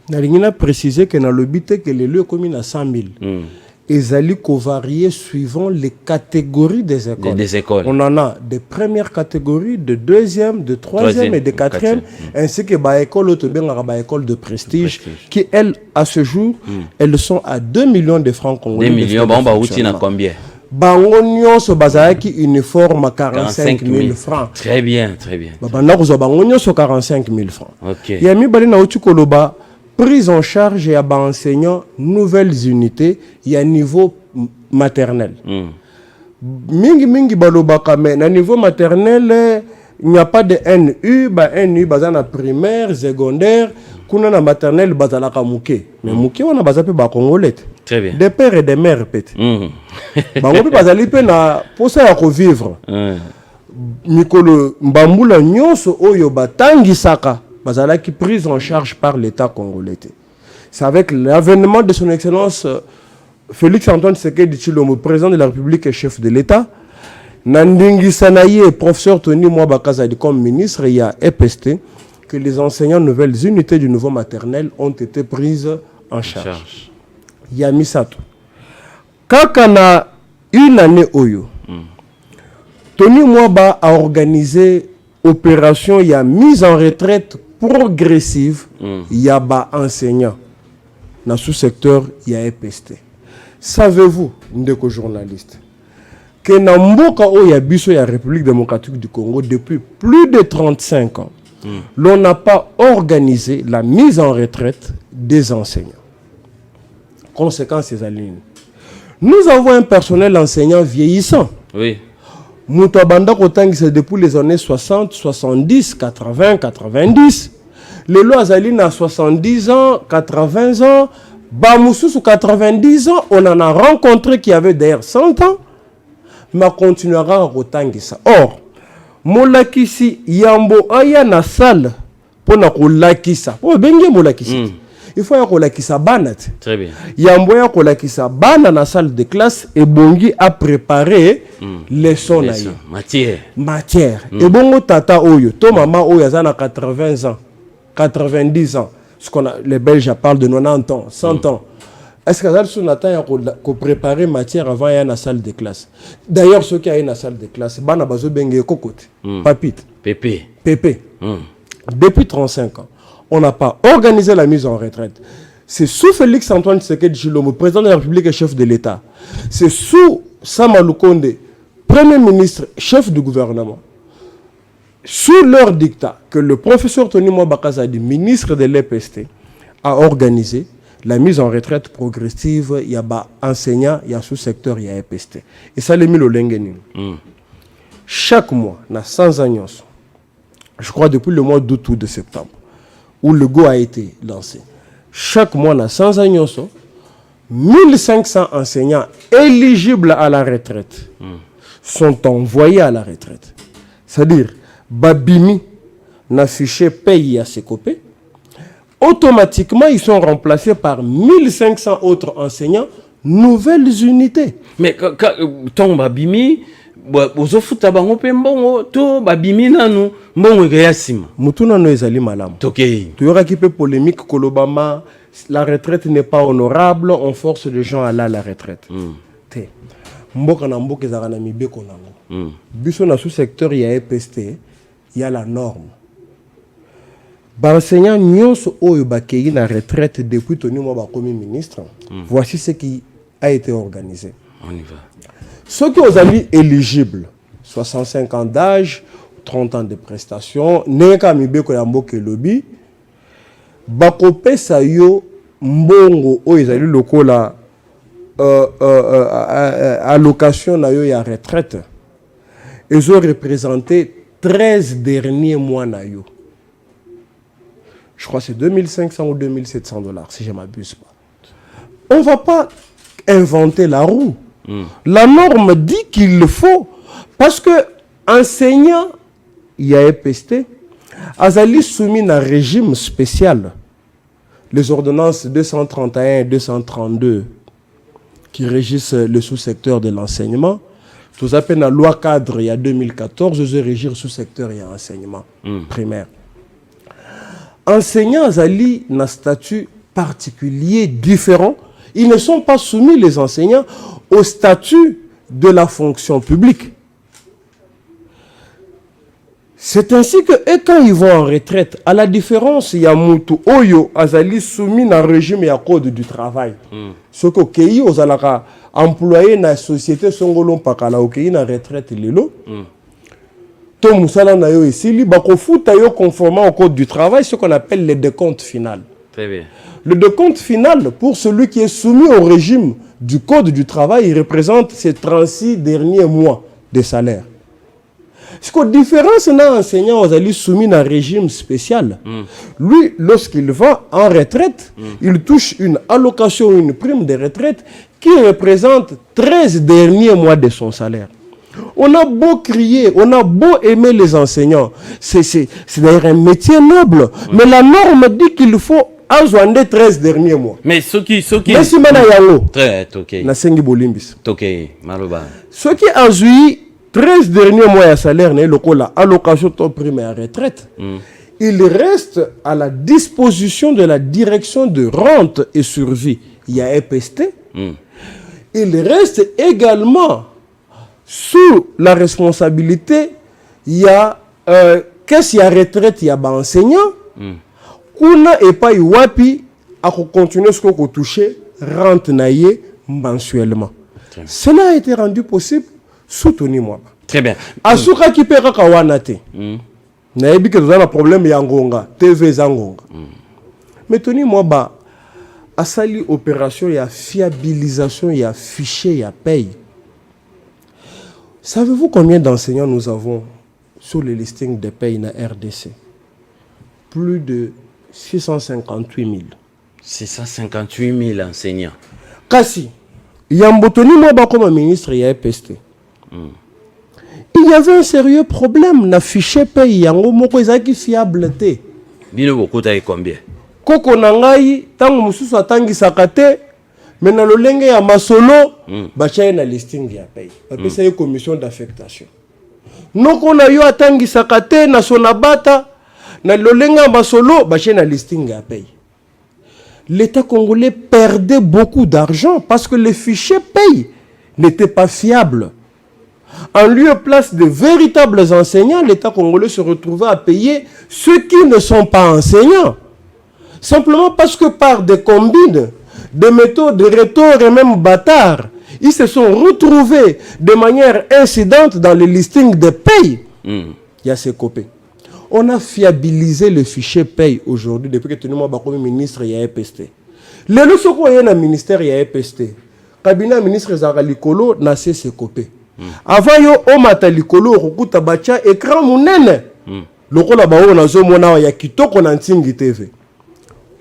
nalingi na préciser que na lobité que les lieux communes à 100 000 ezali varier suivant les catégories des écoles. Des écoles. On en a de première catégorie, de deuxième, de troisième et de quatrième, ainsi que bah école école de prestige, qui elles à ce jour, elles sont à 2 millions de francs congolais. 2 millions, bon bah outil na combien? Bangonyo so bazaki uniforme à 45 000 francs. Très bien, très bien. Bangonyo so 45 000 francs. OK. Yami bali na outil koloba prise en charge et à enseignants nouvelles unités il y a niveau maternel. Mingi balobaka mais na niveau maternel il n'y a pas de NU NU bazana primaire secondaire kuna na maternelle bazalaka muke mais muke wana bazape ba congolais. Très bien. Des pères et des mères peut-être. Bango pe bazali pe na posa ya ko vivre. Mikolo mbambula nyonso oyo batangisaka qui prise en charge par l'État congolais. C'est avec l'avènement de son Excellence Félix-Antoine Tshisekedi Tshilombo, président de la République et chef de l'État, Nandingi Sanaye, professeur Tony Mwabakazadi comme ministre, il y a EPST, que les enseignants nouvelles unités du nouveau maternel ont été prises en charge. Il y a Misato. Quand on a une année Oyo, Tony Mwaba a organisé opération, il y a mise en retraite progressive, il y a bas enseignants. Dans ce secteur, il y a EPST. Savez-vous, ndeko journaliste, que dans Mboka il y a biso la République démocratique du Congo depuis plus de 35 ans, l'on n'a pas organisé la mise en retraite des enseignants. Conséquence, c'est aligné. Nous avons un personnel enseignant vieillissant. Oui. Moutouabanda Kotang, c'est depuis les années 60, 70, 80, 90. Les lois Azaline à 70 ans, 80 ans. Bamoussou sous 90 ans, on en a rencontré qui avait d'ailleurs 100 ans. Mais on continuera à Kotang ça. Or, Molakisi, Yambo, Aya na salle pour na Kolakisa. Pour bengue Molakisi. Il faut que ça banat. Très bien. Yamboya kolakisa bana na salle de classe et bongi a préparé les sons matière. Et bongo tata oyo, to maman oyo azana 80 ans, 90 ans. Ce qu'on a, les Belges parlent de 90 ans, 100 ans. Est-ce que ça a préparé matière avant y a une salle de classe? D'ailleurs, ceux qui ont une salle de classe, bana bazo bengue kokote, papite, pépé. Depuis 35 ans. On n'a pas organisé la mise en retraite. C'est sous Félix-Antoine Tshisekedi Tshilombo, président de la République et chef de l'État. C'est sous Sama Lukonde, premier ministre, chef du gouvernement. Sous leur dictat que le professeur Tony Mwabakazadi, ministre de l'EPST, a organisé la mise en retraite progressive, il y a enseignants, il y a sous-secteur, il y a EPST. Et ça, les mis au Lengeni. Chaque mois, na sans agnos, je crois depuis le mois d'août ou de septembre, où le GO a été lancé. Chaque mois, na sans agnos, 1500 enseignants éligibles à la retraite sont envoyés à la retraite. C'est-à-dire, Babimi n'a fiché paye à ses copains. Automatiquement, ils sont remplacés par 1500 autres enseignants, nouvelles unités. Mais ton Babimi, ozofuta bango pe mbongo to babimi nanu mbongo ekeyasima mutuna no ezali malamu tokei toyoka pe polémique kolobama la retraite n'est pas honorable, on force les gens à aller à la retraite. Te mboka na mboka ezaka na mibeko nango biso na sous secteur ya EPST il y a la norme. Enseignants nyonso oyo bakei na retraite depuis toni mo ba comme ministre. Voici ce qui a été organisé. On y va. Ceux qui sont éligibles, 65 ans d'âge, 30 ans de prestations, neka mibeko ya mboka lobby, bakopesa yo mbongo oyo ezali lokola allocation na yo ya retraite. Ils ont représenté 13 derniers mois na yo. Je crois que c'est 2500 ou 2700 $, si je ne m'abuse pas. On ne va pas inventer la roue. La norme dit qu'il le faut. Parce que enseignant, il y a EPST, Azali soumis à un régime spécial. Les ordonnances 231 et 232 qui régissent le sous-secteur de l'enseignement. Tout à fait dans la loi cadre, il y a 2014, je régir sous-secteur et enseignement primaire. Enseignants Azali ont un statut particulier différent. Ils ne sont pas soumis, les enseignants, au statut de la fonction publique. C'est ainsi que, et quand ils vont en retraite, à la différence, il y a Moutou Oyo Azali soumis à un régime et à code du travail. Ce que Kei Ozalaka employé dans la société Songolon Pakala Okei na retraite lelo. To musala na yo ici, bako futa yo conformément au code du travail, ce qu'on appelle le décompte final. Très bien. Le décompte final, pour celui qui est soumis au régime du code du travail, il représente ces 36 derniers mois de salaire. Ce que différence d'un enseignant aux alliés soumis à un régime spécial, lui, lorsqu'il va en retraite, il touche une allocation, une prime de retraite qui représente 13 derniers mois de son salaire. On a beau crier, on a beau aimer les enseignants, c'est d'ailleurs un métier noble, mais la norme dit qu'il faut azwande 13 derniers mois. Mais ceux qui merci mana yango très OK. Na sengi bolimbis. OK, maloba. Ceux qui azui 13 derniers mois de salaire né lokola allocation de prime à retraite. Il reste à la disposition de la direction de rente et survie. Il y a EPST. Il reste également sous la responsabilité, il y a qu'est-ce qu'il y a retraite, il y a enseignant. Kuna et pas wapi à continuer ce qu'on touche rente naie mensuellement. Cela a été rendu possible sous Tony Mwaba. Très bien. Asuka qui paiera kawanate. Naebi que nous avons un problème yangonga, TV zangonga. Mais Tony Mwaba a sali opération, il y a fiabilisation, il y a fichier, il y a paye. Savez-vous combien d'enseignants nous avons sur le listing de paye na RDC? Plus de 658 000. 658 000 enseignants. Kasi, Yambotoni Mwaba comme ministre, il y a EPST. Il y avait un sérieux problème. Na fichier paye, yango moko ezaki fiable te. Bino bokuta e combien? Koko nangai, tango mususu atangi sakate, mais na lolenge ya masolo, bachaye na listing ya paye. Bapesa yo commission d'affectation. Noko na yo atangi sakate na sonabata, na lolenge ya masolo, bachaye na listing ya paye. L'État congolais perdait beaucoup d'argent parce que les fichiers paye n'étaient pas fiables. En lieu et place de véritables enseignants, l'État congolais se retrouvait à payer ceux qui ne sont pas enseignants. Simplement parce que par des combines, des méthodes de rhétorique et même bâtards, ils se sont retrouvés de manière incidente dans le listing des payes. Il y a ces copains. On a fiabilisé le fichier paye aujourd'hui, depuis que Tony Mwaba comme ministre, il y a EPST. Le losoko y a un ministère y a EPST. Cabinet ministre Zara Likolo na CCCOP. Avant yo o mata Likolo okuta bacha écran munene. Lokola bao na zo mona ya kitoko na ntingi TV.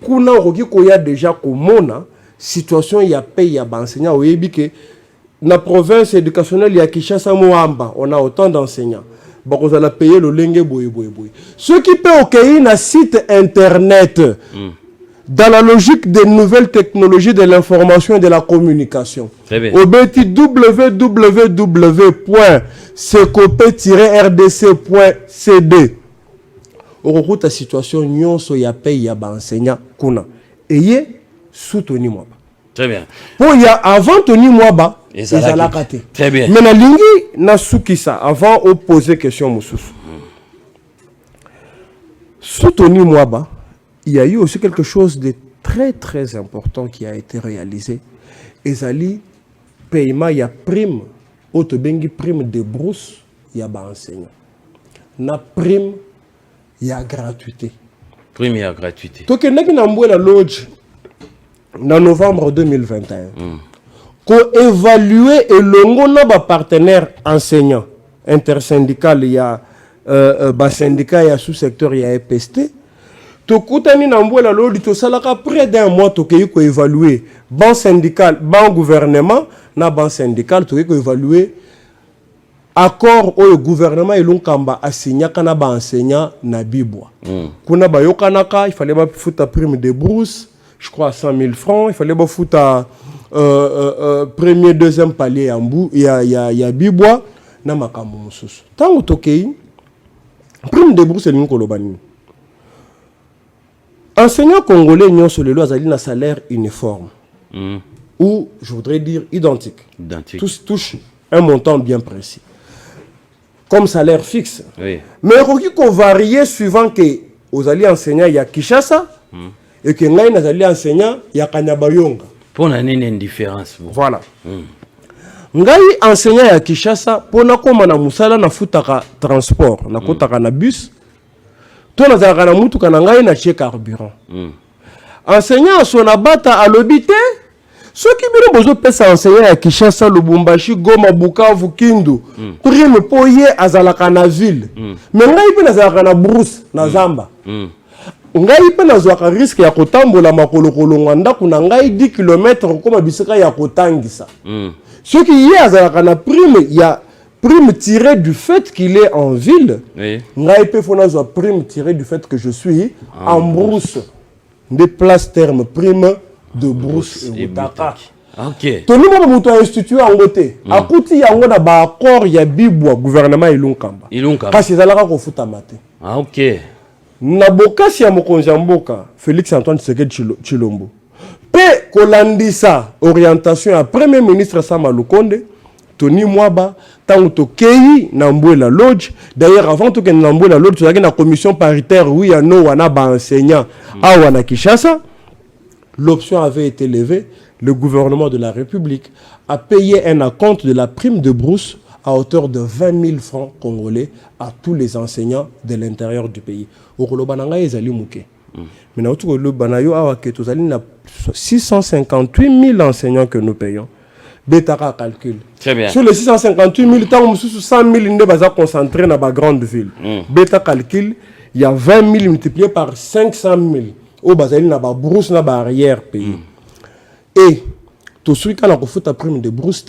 Kuna okoki koya déjà komona situation ya paye ya enseignant oyebi ke na province éducationnelle ya Kinshasa Moamba on a autant d'enseignants. Bon, vous allez payer le lingue boy. Ce qui peut accueillir un site internet dans la logique des nouvelles technologies de l'information et de la communication. Au bêti www.secop-rdc.cd. Au recours de la situation, nous sommes payés à enseignants. Ayez soutenu moi. Très bien. Pour y a avant Tony Mwaba, ils allaient rater. Très bien. Mais na lingi na soukisa avant de poser question Moussous. Sous Tony Mwaba, il y a eu aussi quelque chose de très très important qui a été réalisé. Ezali paiement ya prime, autobengi prime de brousse ya ba enseignant. Na prime ya gratuité. Prime ya gratuité. Donc il y a la lodge en novembre 2021. Qu'on évalue et le partenaire enseignant intersyndical, il y a syndicat, il y a sous-secteur, il y a EPST. To koutani na mbwela lodi to salaka près d'un mois to keyi ko évaluer ban syndical, ban gouvernement na ban syndical to keyi ko évaluer accord au gouvernement elunkamba asigna kana ba enseignant na bibwa. Kuna ba yokanaka il fallait ba futa prime de brousse, je crois 100 000 francs, il fallait ba futa premier deuxième palier ya mbu ya bibwa na makambo mususu. Tango to keyi prime de brousse elinko lobani. Enseignants congolais n'ont sur le loi un salaire uniforme. Ou, je voudrais dire, identique. Tous touchent un montant bien précis. Comme salaire fixe. Oui. Mais il faut varier suivant que vous allez enseigner à Kinshasa et que vous allez enseigner à Kanyabayonga. Pour une différence. Voilà. Ngai enseigner à Kinshasa pour na koma na musala na futaka transport, na kotaka na bus. Tout le monde a un carburant. Enseignant son abata à l'obité. Ceux qui ont besoin d'enseigner à Kinshasa, Lubumbashi, Goma, Bukavu, Kindu, prime pour y aller à ville. Mais il y a un brousse, na Zamba. Il y a un risque de kotambola makolo kolonganda kuna ngai 10 km comme bisika ya kotangisa. Ceux qui y a un prime, il y a prime tirée du fait qu'il est en ville. Oui. Prime tirée du fait que je suis en brousse. Des places termes prime de brousse et Boutaka. Ok. Tout le monde a institué en côté. À côté, il y a un accord, il y a Bibwa, gouvernement Ilunkamba. Parce que c'est là qu'on fout à mater. Ah, ok. Naboka si à Mokonjamboka, Félix Antoine Tshisekedi Tshilombo. Pe Kolandisa, orientation à Premier ministre Sama Lukonde. Tony Mwaba, tant que Kei Nambuela Lodge. D'ailleurs, avant que Nambuela Lodge, tu as une commission paritaire, oui, à nous, on a un enseignant à Wana Kinshasa. L'option avait été levée. Le gouvernement de la République a payé un acompte de la prime de brousse à hauteur de 20 000 francs congolais à tous les enseignants de l'intérieur du pays. Au Kolobananga, ils allaient mouquer. Mais dans tout le Banayo, nous avons 658 000 enseignants que nous payons. Betara calcul. Très bien. Sur les 658 000, tant 100 000 ne va concentré dans la grande ville. Beta calcul, il y a 20 000 multiplié par 500 000. Au Bazali n'a pas brousse n'a pas arrière pays. Et tout celui qui a la prime de brousse,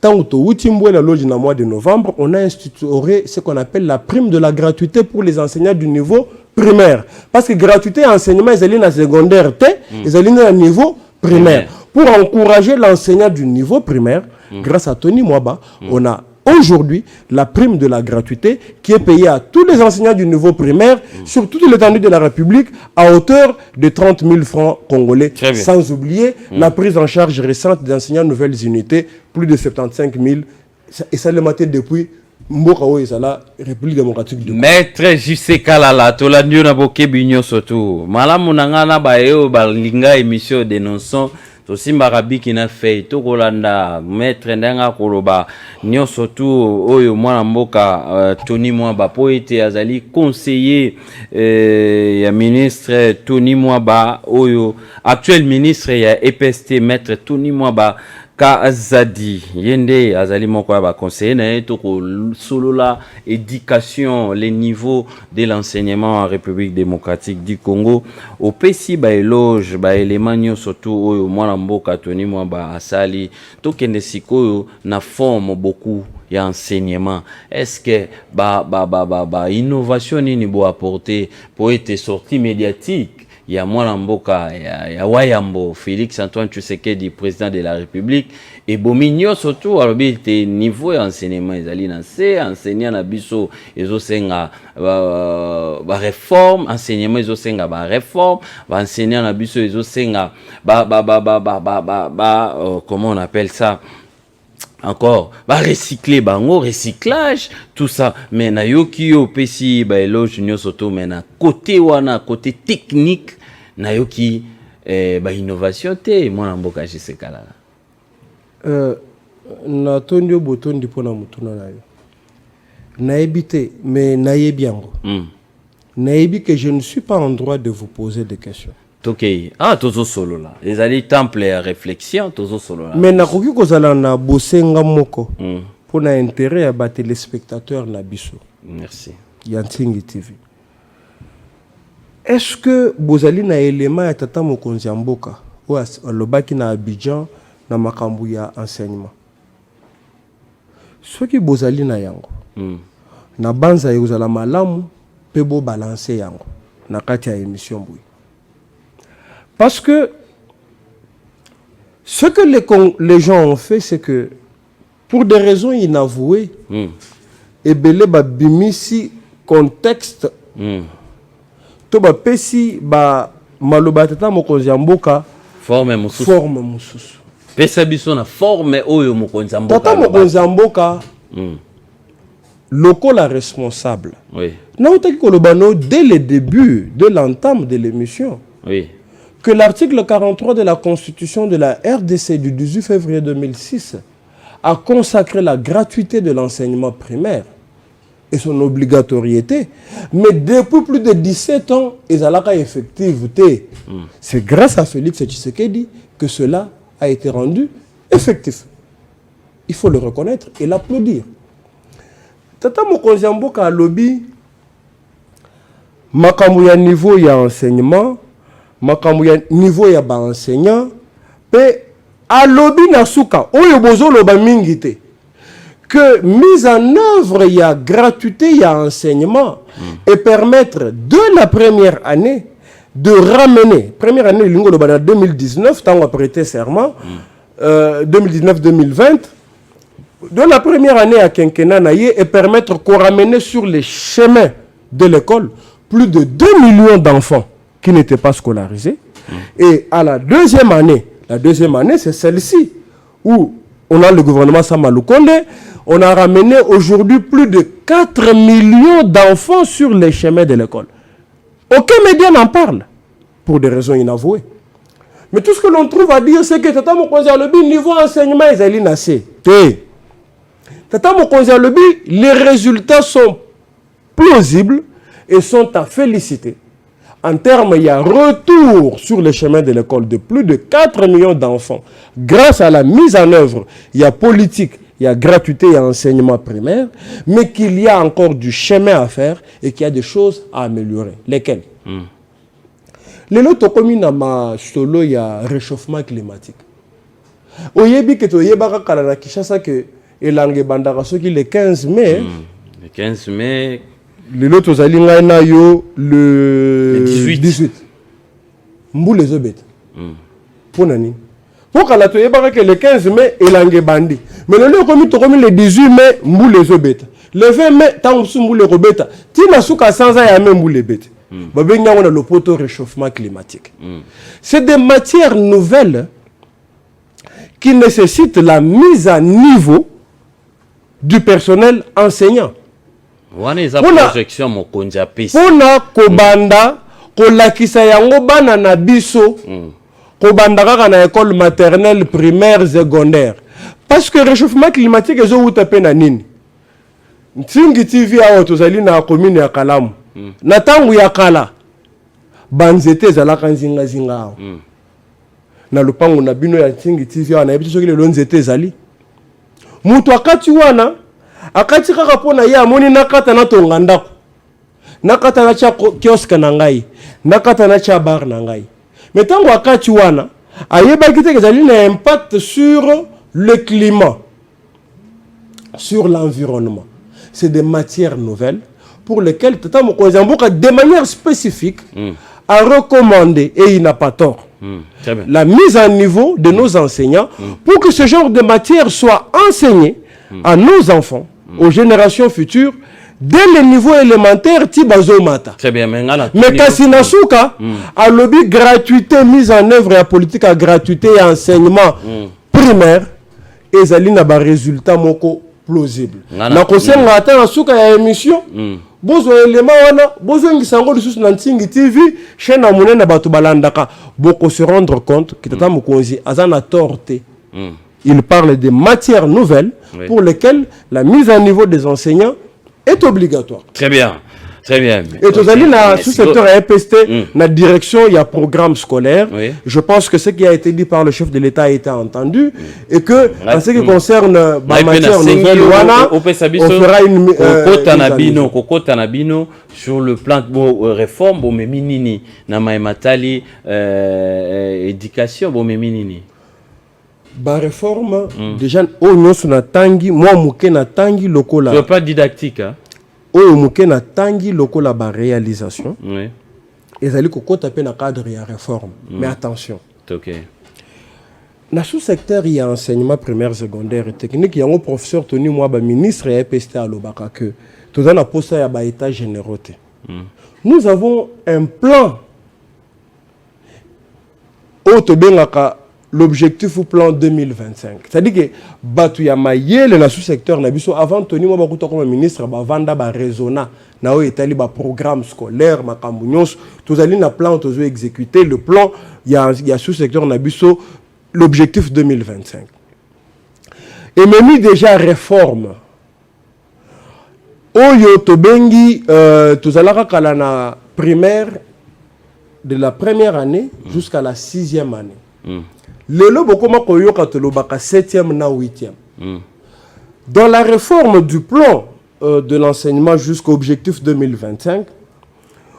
tant que Wutimboué la loge dans le mois de novembre, on a institué ce qu'on appelle la prime de la gratuité pour les enseignants du niveau primaire. Parce que gratuité enseignement, ils allaient dans secondaire T, ils allaient dans le niveau primaire. Pour encourager l'enseignant du niveau primaire, grâce à Tony Mwaba, on a aujourd'hui la prime de la gratuité qui est payée à tous les enseignants du niveau primaire sur toute l'étendue de la République à hauteur de 30 000 francs congolais. Sans oublier la prise en charge récente des enseignants de nouvelles unités, plus de 75 000. Et ça le matin depuis la République démocratique du Congo. Maître J.C. Kalala, to la ndiyo na boke binyo soto. Malamu nangana ba eo ba linga émission dénonçant. tosimbaka biki na fei tokolanda maître ndanga koloba nyonso tu oyo mwana mboka Tony Mwaba po ete azali conseiller ya ministre Tony Mwaba oyo actuel ministre ya EPST maître Tony Mwaba Kazadi yende azali moko ya ba conseiller na yeto ko solola éducation les niveaux de l'enseignement en République démocratique du Congo au pesi ba éloge ba élément surtout oyo mwana mboka Tony Mwaba asali to kende sikoyo na forme beaucoup ya enseignement. Est-ce que ba innovation nini bo apporter pour être sorti médiatique ya mwana mboka ya Wayambo Félix Antoine Tshisekedi président de la République et bominyo surtout alobi te niveau ya enseignement ezali na se enseignant na biso ezosenga ba réforme enseignement ezosenga ba réforme ba enseignant na biso ezosenga comment on appelle ça encore recycler bango recyclage tout ça mais na yoki yo pesi ba éloge nyonso to mais na côté wana côté technique na yoki ba innovation te mwana mboka jisekala na tondio botondi pona mutuna na yo nayebi te mais nayebi yango nayebi que je ne suis pas en droit de vous poser des questions. Okay. Ah, tozo solo là. Les alliés temple à réflexion, tozo solo là. Mais nakoki kozala na bosenga moko pour na intérêt à ba téléspectateurs na biso. Merci. Yantingi TV. Est-ce que bozali na élément ya tata mokonzi ya mboka ou lobaki na Abidjan na makambu ya enseignement? Soki bozali na yango. Na banza yozala malamu pe bo balancer yango na kati ya émission boui. Parce que ce que les gens ont fait, c'est que pour des raisons inavouées, et belé ba bimisi contexte, to ba pesi ba maloba tata mokonzi mboka forme mususu. Forme mususu. Pesa biso na forme oyo mokonzi mboka. Tata mokonzi mboka. Local responsable. Oui. Na utaki kolobano dès le début de l'entame de l'émission. Oui. Que l'article 43 de la Constitution de la RDC du 18 février 2006 a consacré la gratuité de l'enseignement primaire et son obligatoriété, mais depuis plus de 17 ans, ils ont la effectivité. C'est grâce à Félix Tshisekedi que cela a été rendu effectif. Il faut le reconnaître et l'applaudir. Tata Mokonzi Mboka a lobby makambu ya niveau ya enseignement makambu ya niveau ya ba enseignant pe alobi na suka oyo bozolo ba mingite que mise en œuvre ya gratuité ya enseignement et permettre de la première année de ramener première année lingo loba 2019 tant prêté serment 2019-2020 de la première année à quinquennat naïe et permettre qu'on ramène sur les chemins de l'école plus de 2 millions d'enfants qui n'étaient pas scolarisés. Et à la deuxième année c'est celle-ci où on a le gouvernement Sama Lukonde, on a ramené aujourd'hui plus de 4 millions d'enfants sur les chemins de l'école. Aucun média n'en parle pour des raisons inavouées. Mais tout ce que l'on trouve à dire c'est que Tata Mokonzi Alobi niveau enseignement ils allaient nasser. Tata Mokonzi Alobi les résultats sont plausibles et sont à féliciter. En termes, il y a retour sur le chemin de l'école de plus de 4 millions d'enfants. Grâce à la mise en œuvre, il y a politique, il y a gratuité, il y a enseignement primaire, mais qu'il y a encore du chemin à faire et qu'il y a des choses à améliorer. Lesquelles? Les lots communes à ma solo, il y a réchauffement climatique. Oyebi que tu yebaka kalana Kishasa que elange bandara soki le 15 mai. Le 15 mai. Les lots zalinga na yo le 18. Mbou les obètes. Pour nani? Pour que la tu yebaka que le 15 mai elange bandi. Mais le lot commis le 18 mai mbou les obètes. Le 20 mai tant mbou les obètes. Tina souka sans ya même mbou les bêtes. On a le poteau réchauffement climatique. C'est des matières nouvelles qui nécessitent la mise à niveau du personnel enseignant. Projection mokonja pesi. Pona kobanda kolakisa yango bana na biso kobandaka na école maternelle, primaire, secondaire. Parce que le réchauffement climatique est au tapé na nini. Ntingi TV a tozali na commune ya Kalamu. Na tangu ya kala banzete zalaka nzinga zinga. Na lupango na bino ya Ntingi TV a na yebi soki le nzete ezali. Mutu akati wana akati kaka pona ya moni nakata na tonga ndako. Nakata na cha kiosk na ngai. Nakata na cha bar na ngai. Mais tango akati wana ayeba kite ezali na impact sur le climat, sur l'environnement. C'est des matières nouvelles pour lesquelles Tata Mokonzi Mboka, de manière spécifique, a recommandé, et il n'a pas tort, la mise à niveau de nos enseignants pour que ce genre de matière soit enseigné à nos enfants, aux générations futures, dès le niveau élémentaire, Tibazo Mata. Très bien, mais Kassina Souka a lobby gratuité, mise en œuvre à politique à gratuité et enseignement primaire. Ezali na ba résultat moko plausible. Na kosenga ata na suka ya émission. Bozo elema wana, bozo ngisango lisusu na Ntingi TV, chaîne na monene bato balandaka. Boko se rendre compte que Tata Mokonzi azana torté. Il parle de matières nouvelles pour lesquelles la mise à niveau des enseignants est obligatoire. Très bien. Très bien. Et tout na sous-secteur EPST, la direction, il y a programme scolaire. Je pense que ce qui a été dit par le chef de l'État a été entendu et que en ce qui concerne la matière nouvelle, on fera une kokota nabino sur le plan de réforme bo meminini na maimatali éducation bo meminini. Ba réforme déjà au nyonso na tangi moi muke na tangi lokola. C'est pas didactique hein. Oyo muke na tangi lokola ba réalisation. Oui. Ezali kokota pe na cadre ya réforme. Mais attention. OK. Na sous-secteur il y a enseignement primaire, secondaire et technique, il y a un professeur Tony Mwaba ministre et EPST à Lobaka que tout dans la poste ya ba état générauté. Nous avons un plan autobengaka l'objectif au plan 2025. C'est-à-dire que batu ya mayele na sous-secteur na biso avant Tony Mwaba kuta comme ministre ba vanda ba raisonna na o etali ba programme scolaire makambu nyonso tozali na plan tozo exécuter le plan il y a sous-secteur na biso l'objectif 2025. Et même déjà réforme. Oyo tobengi tozalaka kala na primaire de la première année jusqu'à la 6e année. Lelo bokoma koyoka tolobaka 7e na 8e. Dans la réforme du plan de l'enseignement jusqu'au objectif 2025,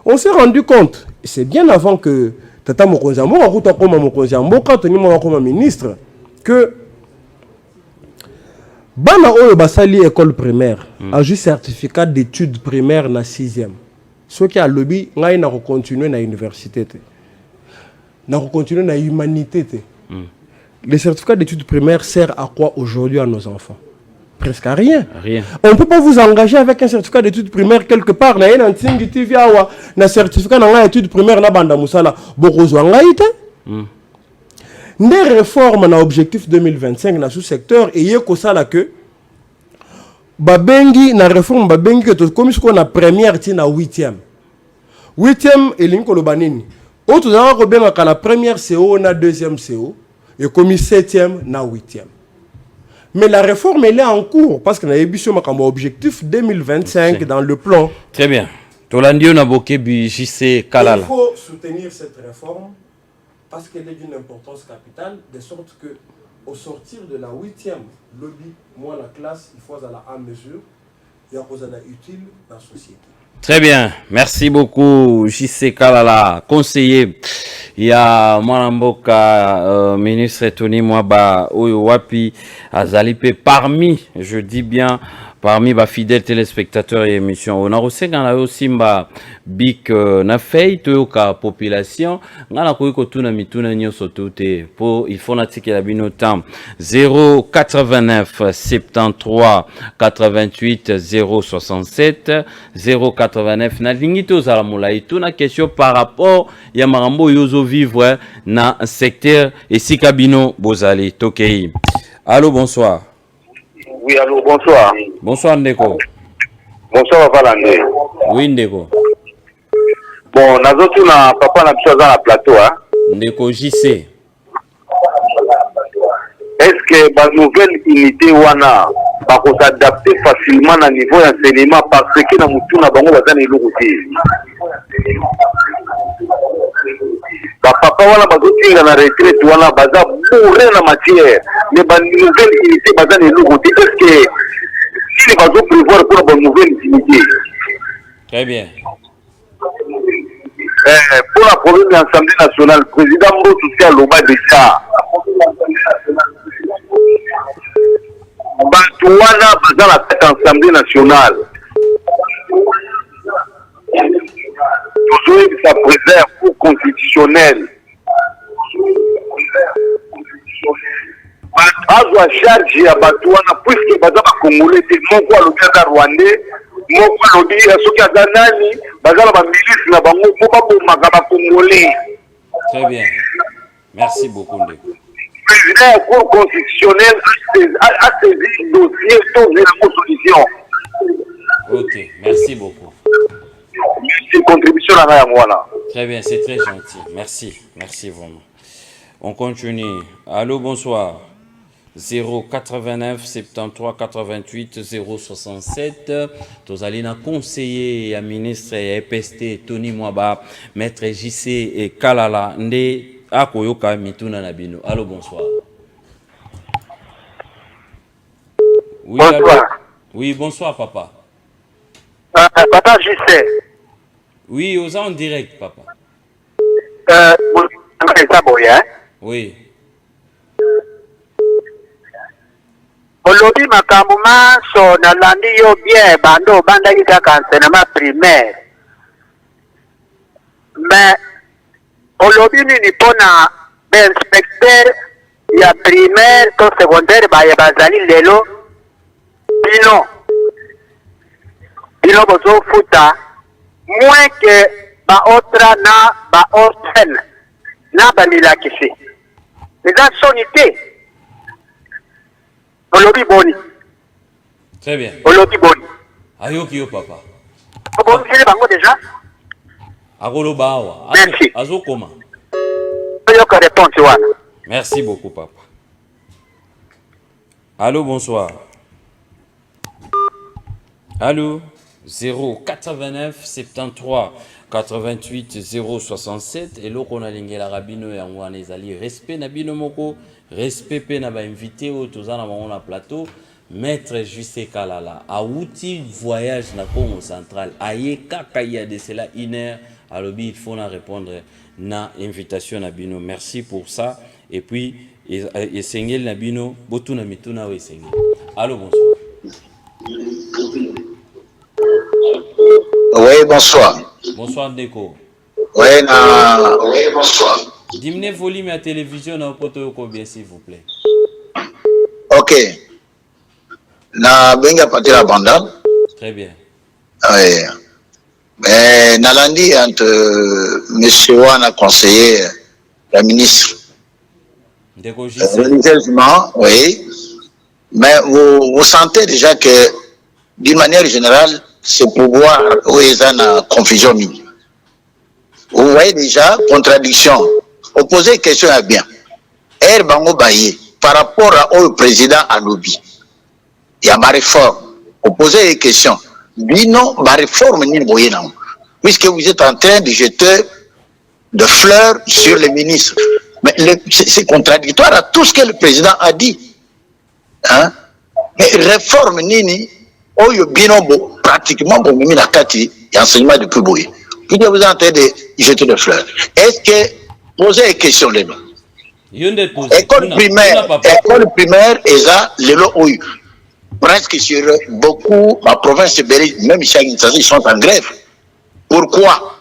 on s'est rendu compte, c'est bien avant que Tata Mokonzi Mboka comme Mokonzi Mboka Tony Mwaba comme ministre, que bana oyo basali école primaire a juste certificat d'études primaires na 6e. Ce qui a lobby ngai na continuer na université te. Na continuer na humanité te. Le certificat d'études primaires sert à quoi aujourd'hui à nos enfants? Presque à rien. On ne peut pas vous engager avec un certificat d'études primaires quelque part. Na yena Ntingi TV awa na certificat na études primaires na banda musala bokozwa ngai te. Des réformes na objectif 2025 na sous-secteur et yeko sala que babengi na réforme babengi que comme ce qu'on a première ti na 8e. 8e elinko lo banini. Autre dans ko benga la première CO na deuxième CO et comme 7e na 8e. Mais la réforme elle est en cours parce que na émission makambo objectif 2025 dans le plan. Très bien. Tolandio na bokebi JC Kalala. Il faut soutenir cette réforme parce qu'elle est d'une importance capitale, de sorte que au sortir de la 8e lobby, moi la classe, il faut aller à mesure, il y a cause utile dans la société. Très bien, merci beaucoup JC Kalala, conseiller. Il y a Mwanamboka, ministre Tony Mwaba, Oyo Wapi, Azalipe, parmi, je dis bien, parmi les fidèles téléspectateurs et émissions. On a aussi Simba Bik na fei toyoka population ngana koyiko tuna mituna nyoso tote po il faut natike la bino tam 089 73 88 067 089 na lingito za la mulai tuna question par rapport ya marambo yozo vivre na secteur esika bino bozali tokei. Allô, bonsoir. Oui, allô, bonsoir. Bonsoir Ndeko. Bonsoir Valande. Oui Ndeko. Bon, nazotu na papa na biso na plateau hein. Ndeko JC. est-ce que la nouvelle unité wana va s'adapter facilement à niveau d'enseignement parce que dans mutu na bango bazana eloko papa wana bazotinga na retraite wana baza bourré na matière mais ba nouvelle unité bazana eloko est-ce que si bazo prévoir pour la nouvelle unité? Très bien. Pour la province de l'Assemblée nationale, le président Mbosso Tshaka Loba déjà Bantouana dans la tête Assemblée nationale. Toujours sa préserve pour constitutionnel. Azwa charge ya Bantouana puisque baza ba Congolais moko alobi Rwandais moko alobi soki aza nani baza na ba milice na bango moko ba Congolais. Très bien. Merci beaucoup Ndeko. Le président de la Cour constitutionnelle a saisi le dossier sans une solution. Ok, merci beaucoup. Merci, contribution à la voilà. Très bien, c'est très gentil. Merci, merci vraiment. On continue. Allô, bonsoir. 089 73 88 067. Tozalina conseiller à ministre et EPST Tony Mwaba, maître JC et Kalala Nde Akoyoka Mituna Nabino. Allô, bonsoir. Oui, bonsoir. Allô? Oui, bonsoir, papa. Papa JC. Oui, aux en direct, papa. Oui. Olobi makambo maso nalandi yo bien bando obandaki kaka enseignement primaire mais olobi nini mpona bainspecteur ya primaire to secondaire baye bazali lelo bino bozofuta moins que baotra na baosen na bamilakisi eza soni te. Olobi boni. Très bien. Olobi boni. Ayoki yo papa. Bon, c'est bango déjà. Agolo bawa. Merci. Azo koma. Yoka réponse wana. Merci beaucoup papa. Allô, bonsoir. Allô, 089 73 88 067 et loko na lingela rabino ya ngwana ezali respect na bino moko, respect pe na ba invité au tozana bango na plateau. Maître JC Kalala a outil voyage na Congo central aye kaka ya de cela une heure alobi il faut na répondre na invitation na bino. Merci pour ça et puis esengel na bino botuna mituna we esengel. Allô, bonsoir. Oui, bonsoir. Bonsoir Ndeko. Oui, bonsoir. Diminuez volume à télévision na poto yoko bien s'il vous plaît. Ok. Na benga pati la banda. Très bien. Oui. Mais Nalandi entre monsieur Wana conseiller la ministre. Ndeko religieusement, oui. Mais vous sentez déjà que d'une manière générale ce pouvoir où ils ont une confusion. Vous voyez déjà contradiction. Opposer question à bien. Er Bango Baye par rapport au président Alobi. Il y a ma réforme. Opposer une question. Bino, ma réforme ni boyena. Puisque vous êtes en train de jeter de fleurs sur les ministres. Mais c'est contradictoire à tout ce que le président a dit. Hein? Mais réforme nini. Oyo binombo pratiquement bon mimi la kati enseignement de Kuboye. Puis vous êtes en train de jeter des fleurs. Est-ce que poser une question les noms? École primaire eza lelo oyo presque sur beaucoup ma province de Bélé, même ici à Kinshasa, ils sont en grève. Pourquoi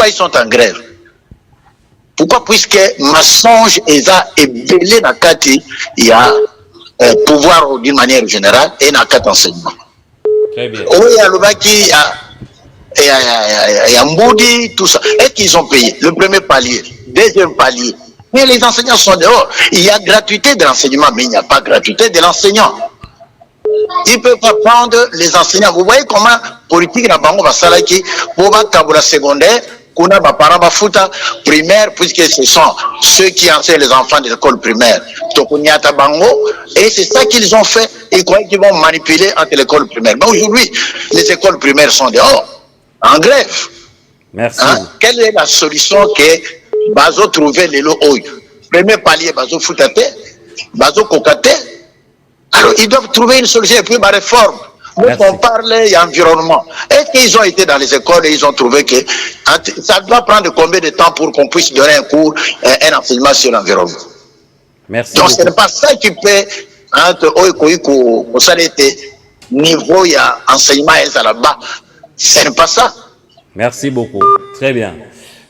ils sont en grève? Pourquoi? Puisque mensonge eza ébélé na kati il y a pouvoir d'une manière générale et dans le cadre d'enseignement. Très bien. Oui, il y a le Baki, il y a Mboudi, tout ça. Est-ce qu'ils ont payé? Le premier palier, deuxième palier. Mais les enseignants sont dehors. Il y a gratuité de l'enseignement, mais il n'y a pas gratuité de l'enseignant. Ils ne peuvent pas prendre les enseignants. Vous voyez comment politique na bango va salaki pour la secondaire, Kuna parents bafuta primaire puisque ce sont ceux qui enseignent les enfants des écoles primaires. Tokunyata bango et c'est ça qu'ils ont fait. Ils croyaient qu'ils vont manipuler entre l'école primaire. Mais aujourd'hui, les écoles primaires sont dehors, en grève. Merci. Hein? Quelle est la solution que Bazo trouver les lots? Premier palier, Bazo Foutate, Bazo Kokate. Alors, ils doivent trouver une solution et puis ma réforme. Nous, on parle environnement. Est-ce qu'ils ont été dans les écoles et ils ont trouvé que ça doit prendre combien de temps pour qu'on puisse donner un cours, un enseignement sur l'environnement? Merci. Donc, ce n'est pas ça qui peut, entre Oikoïko, au Salete, niveau, il y a enseignement et ça là-bas. Ce n'est pas ça. Merci beaucoup. Très bien.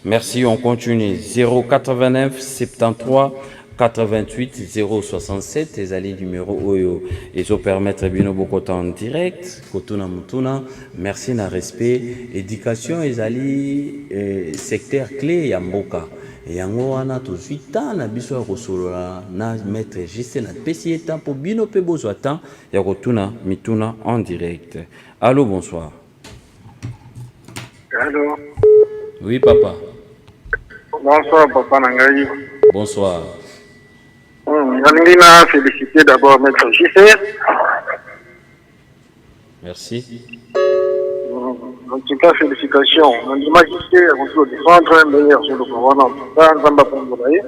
Merci, on continue. 089 73 88 067 les alliés numéro Oyo et ça permettre bien beaucoup en direct Kotuna Mutuna. Merci na respect éducation les alliés secteur clé ya mboka yango wana tozwita na biso ya kosolola na maître juste na pesi temps pour bino pe bozwa temps ya kotuna mituna en direct. Allô, bonsoir. Allô. Oui papa. Bonsoir papa Nangaï. Bonsoir. Je féliciter d'abord Maître JC. Merci. En tout cas, félicitations. On dit JC a construit des centres meilleurs sur le gouvernement. Zamba Pongolaï.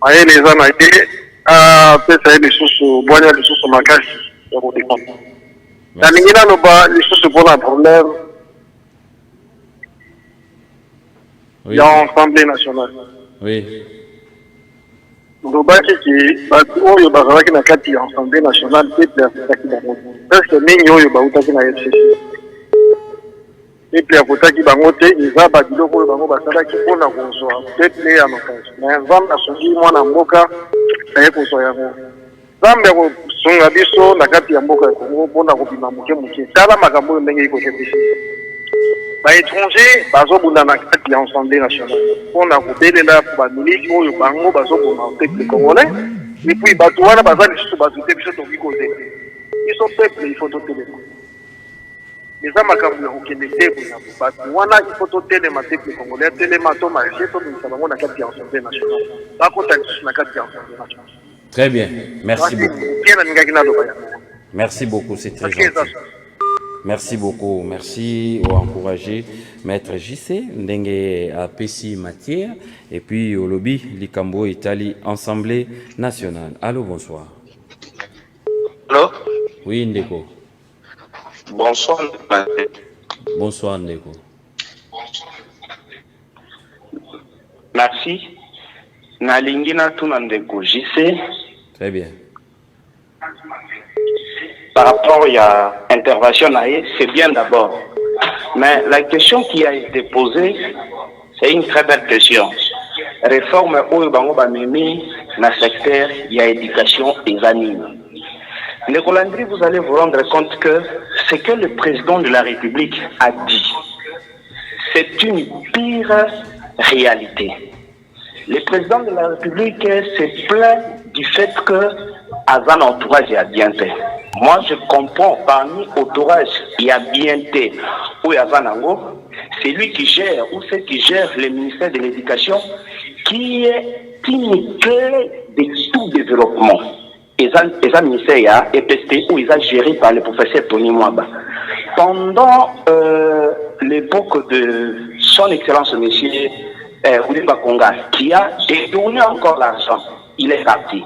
Aïe, les gens ont été à Pessaï, les sources, Boigna, les sources Makashi. La Ningina n'a pas les sources pour un problème. Il y a l'Assemblée nationale. Oui. Lobaki ki oyo bazalaki na kati ya Assemblée nationale peuple akotaki bango presque mingi oyo bautaki na FCC peuple akotaki bango te eza babiloko oyo bango basalaki mpona kozwa peuple ya nokasi na nzambe asongi mwana mboka aye kozwa yango nzambe akosunga biso na kati ya mboka ya Kongo mpona kobima moke moke tala makambo oyo ndenge ekokebisi baétranger bazobunda na kati ya Assemblée nationale mpona kobelela bamiliki oyo bango bazobunda peuple congolais et puis bato wana baza lisusu bazute biso tokoki kozela biso peuple il faut totelema eza makambo ya kokende te boya bato wana il faut totelema peuple congolais atelema tomarche tobimisa bango na kati ya Assemblée nationale bakota lisusu na kati ya Assemblée nationale. Très bien, merci beaucoup. Merci beaucoup, c'est très gentil. Merci beaucoup, merci au encouragé Maître JC, Ndenge à Pessi matière, et puis au lobby Likambo Italie, Assemblée nationale. Allô, bonsoir. Allô? Oui, Ndeko. Bonsoir. Bonsoir, Ndeko. Merci. Nalingina tuna Ndeko JC. Très bien. Par rapport à l'intervention, c'est bien d'abord. Mais la question qui a été posée, c'est une très belle question. Réforme au Bango Bamemi, dans le secteur, il y a éducation et anime. Nicolas Landry, vous allez vous rendre compte que ce que le président de la République a dit, c'est une pire réalité. Le président de la République s'est plaint du fait que Azan entourage est bien fait. Moi, je comprends parmi entourage il y a bien fait ou Azanango, c'est lui qui gère ou ceux qui gèrent le ministère de l'Éducation, qui est une clé de tout développement. Et ça ministère est EPST où ils sont gérés par le professeur Tony Mwaba. Pendant l'époque de son excellence monsieur Oulimba Konga, qui a détourné encore l'argent, il est parti.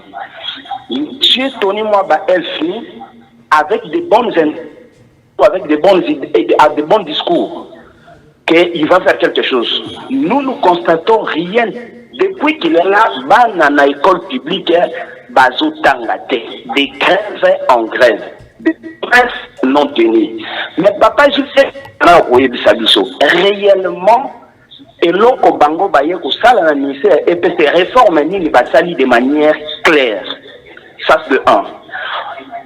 Monsieur Tony Mwaba est fini avec des bonnes avec des bonnes idées, des bons discours, qu'il va faire quelque chose. Nous ne constatons rien. Depuis qu'il est là, dans l'école publique, Bazo Tangate, des grèves en grève, des grèves non tenues. Mais papa, je sais, réellement, et l'autre bango baye ko sala na ministère et peut se réforme ni basali de manière claire. Ça c'est de 1.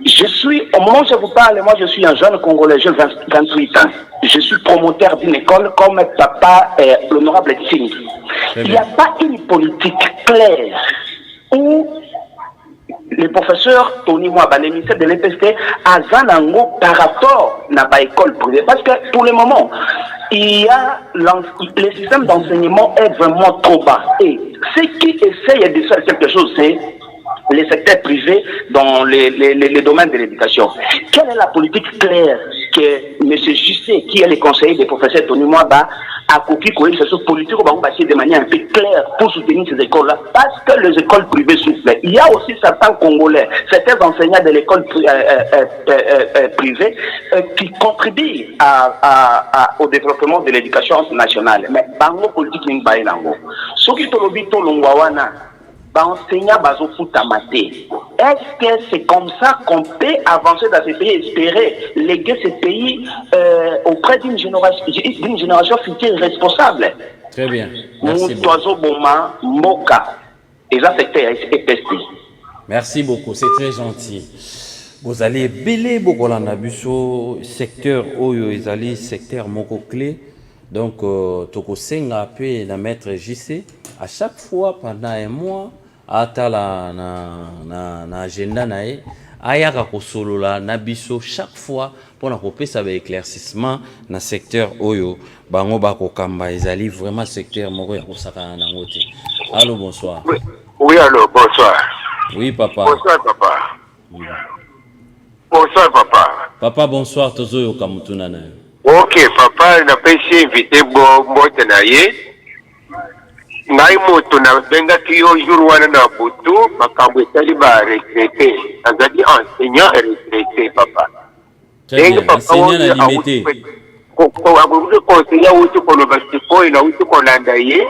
Je suis, au moment où je vous parle, moi je suis un jeune Congolais, j'ai 28 ans. Je suis promoteur d'une école comme papa l'honorable Tsing. Il n'y a pas une politique claire où le professeur Tony Mwaba, le ministère de l'EPST, a zanango par rapport à l'école privée. Parce que pour le moment, il y a le système d'enseignement est vraiment trop bas. Et ceux qui essayent de faire quelque chose, c'est les secteurs privés dans les domaines de l'éducation. Quelle est la politique claire que M. Jussé, qui est le conseiller des professeurs Tony Mwaba, a copié une situation politique de manière un peu claire pour soutenir ces écoles-là, parce que les écoles privées souffrent. Il y a aussi certains Congolais, certains enseignants de l'école privée qui contribuent au développement de l'éducation nationale. Mais dans nos politiques, nous avons ce qui est-ce que c'est comme ça qu'on peut avancer dans ces pays, espérer léguer ces pays auprès d'une génération future responsable? Très bien. Merci beaucoup. Merci beaucoup, c'est très gentil. Vous allez belé beaucoup dans le secteur Oyo, ils allaient secteur moko clé. Donc, toko senga peut la mettre JC à chaque fois pendant un mois. Atala na agenda nae ayaka kosolola na biso chaque fois pour na kopesa ba éclaircissement na secteur oyo bango bako kamba ezali vraiment secteur moko ya kosaka na ngote. Allô, bonsoir. Oui, allô, bonsoir. Oui, papa. Bonsoir, papa. Oui. Bonsoir, papa. Papa, bonsoir, tozoyo kamutuna na. Ok, papa, na pesi invité mbote na ye. Ngai moto na benga kiyo jour wana na butu makambo etali ba retraité azali enseignant retraité papa. Très bien, enseignant na limité. Ko abudu conseiller wuti ko lo basipo ina wuti ko landa ye.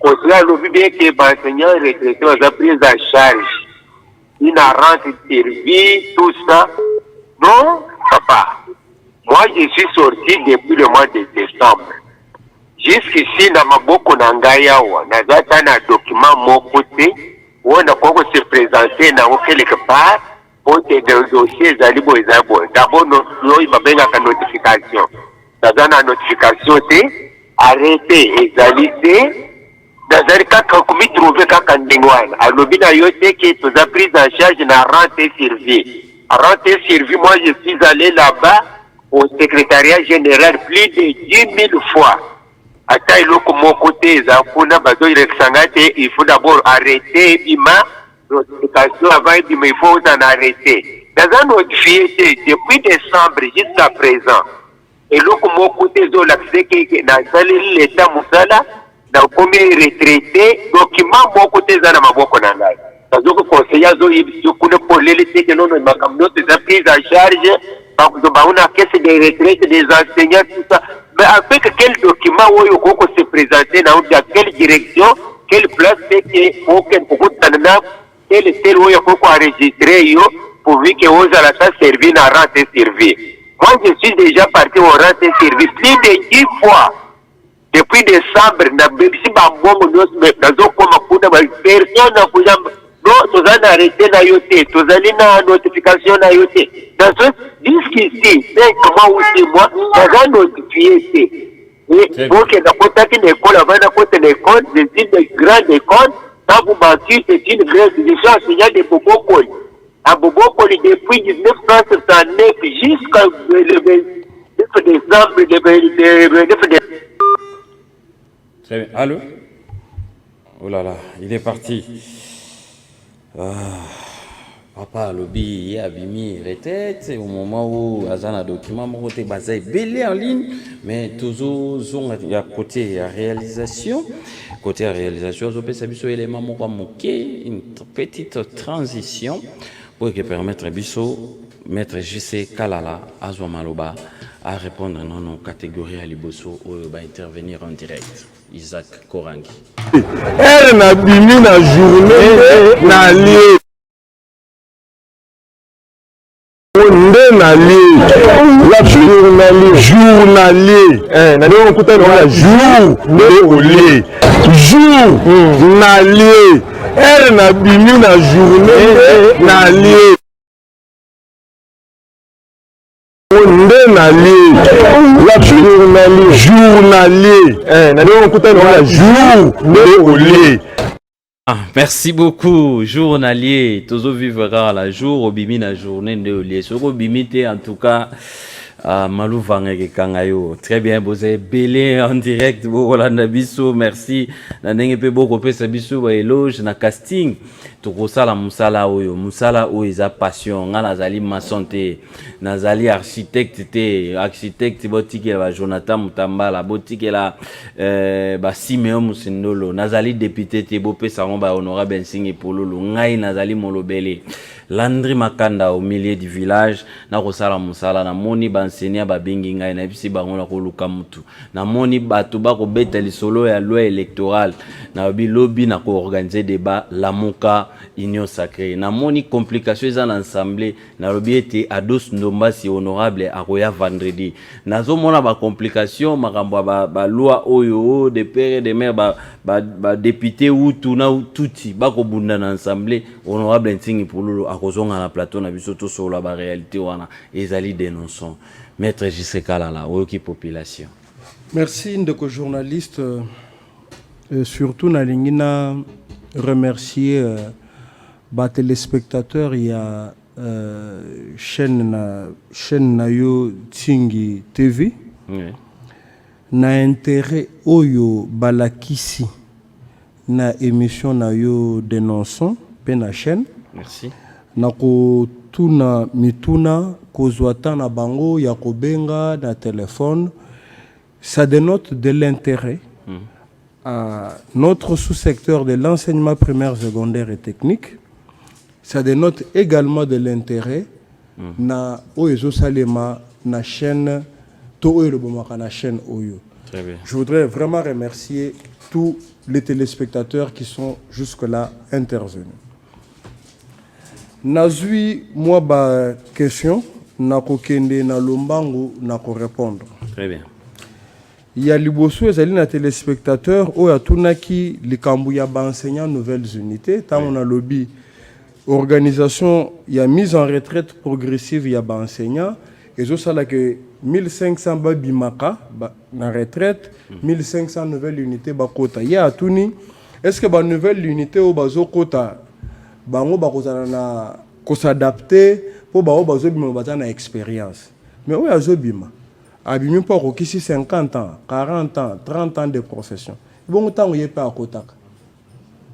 Conseiller lo bien que ba enseignant retraité va prise en charge. Il a rentré service tout ça. Non, papa. Moi je suis sorti depuis le mois de décembre. Jusqu'ici, na maboko na ngai awa, nazata na document moko te, wona koko se présenter na quelque part, pour que le dossier ezali bo ezabo. D'abord, nous babenga ka notification. Nazana na notification te, arrêté ezali te, nazali kaka komi trouver kaka ndingwana. Alobi na yo te que tu as pris en charge na rente servie. Rente servie, moi je suis allé là-bas au secrétariat général plus de 10 000 fois. Ata iloko moko te za kuna bazo ireksangate, il faut d'abord arrêter bima notification avant bima il faut en arrêter. Dans un notifié depuis décembre jusqu'à présent. Et loko moko te zo l'accès que na salari l'état musala na komi retraité document moko te za na maboko na ngai. Bazo ko conseiller zo yibisi kuna polele te que non makamno te za prise en charge par une caisse de retraite des enseignants tout ça. Mais avec quel document où il se présenter dans quelle direction, quelle place c'est que aucun beaucoup de temps, quel est tel où il faut enregistrer pour que vous allez servir à rente servir. Moi je suis déjà parti au rente service plus de 10 fois. Depuis décembre, si personne n'a pu non, nous allons arrêter la yoté, nous allons na notification la yoté. Dans ce jusqu'ici, c'est comment aussi moi, nous allons notifier. Donc, il y a une école, avant une école, c'est une grande école. Quand vous mentez, c'est une grande édition enseignante de Bobokoli. À Bobokoli, depuis 1969 jusqu'au 29 décembre, Très bien. Allô? Oh là là, il est parti. Papa lobby abimi retraite au moment où azana document mon côté basé belé en ligne mais toujours il y a côté réalisation je peux savoir élément mon moquer une petite transition pour que permettre biso maître JC Kalala Azwa Maloba à répondre dans nos catégories à Liboso où va intervenir en direct. Isaac Korangi. Elle n'a bimi na journée na lié. Onde na lié. La journalier. Na on écoute la journée. Jour na lié. Elle n'a bimi na journée na lié. Onde na lié. La journalier. Na on écoute la journée. Merci beaucoup, journalier. Tozo vivra la jour, obimi na journée de lié. Sur obimité, en tout cas, Malou Vangé Kangayo. Très bien, vous avez belé en direct. Voilà, biso, merci. Na nenge pe boko pe sa biso, éloge, na casting. Tokosala musala oyo. Musala oyo eza passion. Nga nazali maçonte. Nazali architecte botiki la Jonathan Mutambala, botiki la Simeon Musindolo. Nazali député te bope sango ba honorable Nsingi Pololo. Ngai nazali molobele. Landry Makanda au milieu du village na kosala musala na moni bansenia babingi ngai na bisi bango na koluka mutu na moni bato ba ko beta lisolo ya loi électorale na bilobi na ko organiser débat lamuka union sacrée na moni complication za na assemblée na lobiete Ados Ndomba si honorable akoya vendredi nazo mona ba complication makambo ba loi oyo de père de mère ba député ou tuna tuti ba ko bunda na assemblée honorable Ntingi Pululu akozonga na plateau na biso to sur la réalité wana ezali dénonçant maître Jisekala la oyoki population. Merci ndeko journaliste surtout na lingina remercier ba téléspectateurs il y a chaîne na yo Tingi TV. Oui. Na intérêt oyo balakisi na émission na yo dénonçant pe na chaîne. Merci. Nako tuna mituna kozwata na bango ya kobenga na téléphone, ça dénote de l'intérêt à notre sous-secteur de l'enseignement primaire, secondaire et technique. Ça dénote également de l'intérêt na oyo salema na chaîne to oyo bomaka na chaîne oyo. Très bien. Je voudrais vraiment remercier tous les téléspectateurs qui sont jusque-là intervenus. Nazui moi ba question nako kende na lombango nako répondre. Très bien. Il y a liboso ezali na téléspectateur o atunaki likambu ya ba enseignants nouvelles unités tant on a lobby organisation ya mise en retraite progressive ya ba enseignants ezo sala que 1500 ba bimaka na retraite 1500 nouvelles unités ba kota ya atuni est-ce que ba nouvelle unité o bazo kota bango bakozana na s'adapter pour bao bazobima bazana expérience mais oui azobima abimi pas kokisi 50 ans 40 ans 30 ans de profession bon temps yepa akotaka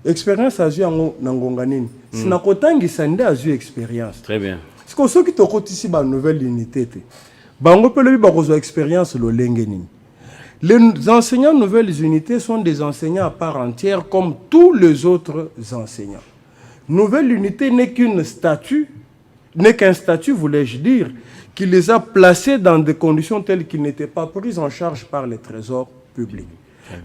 expérience azu yango nangonga nini sina kotangisa nde azu expérience. Très bien. Parce que ceux qui te kotisi ba nouvelle unité te bango pelobi bakozo expérience lo lenge nini. Les enseignants nouvelles unités sont des enseignants à part entière comme tous les autres enseignants. Nouvelle unité n'est qu'un statut, voulais-je dire, qui les a placés dans des conditions telles qu'ils n'étaient pas pris en charge par les trésors publics.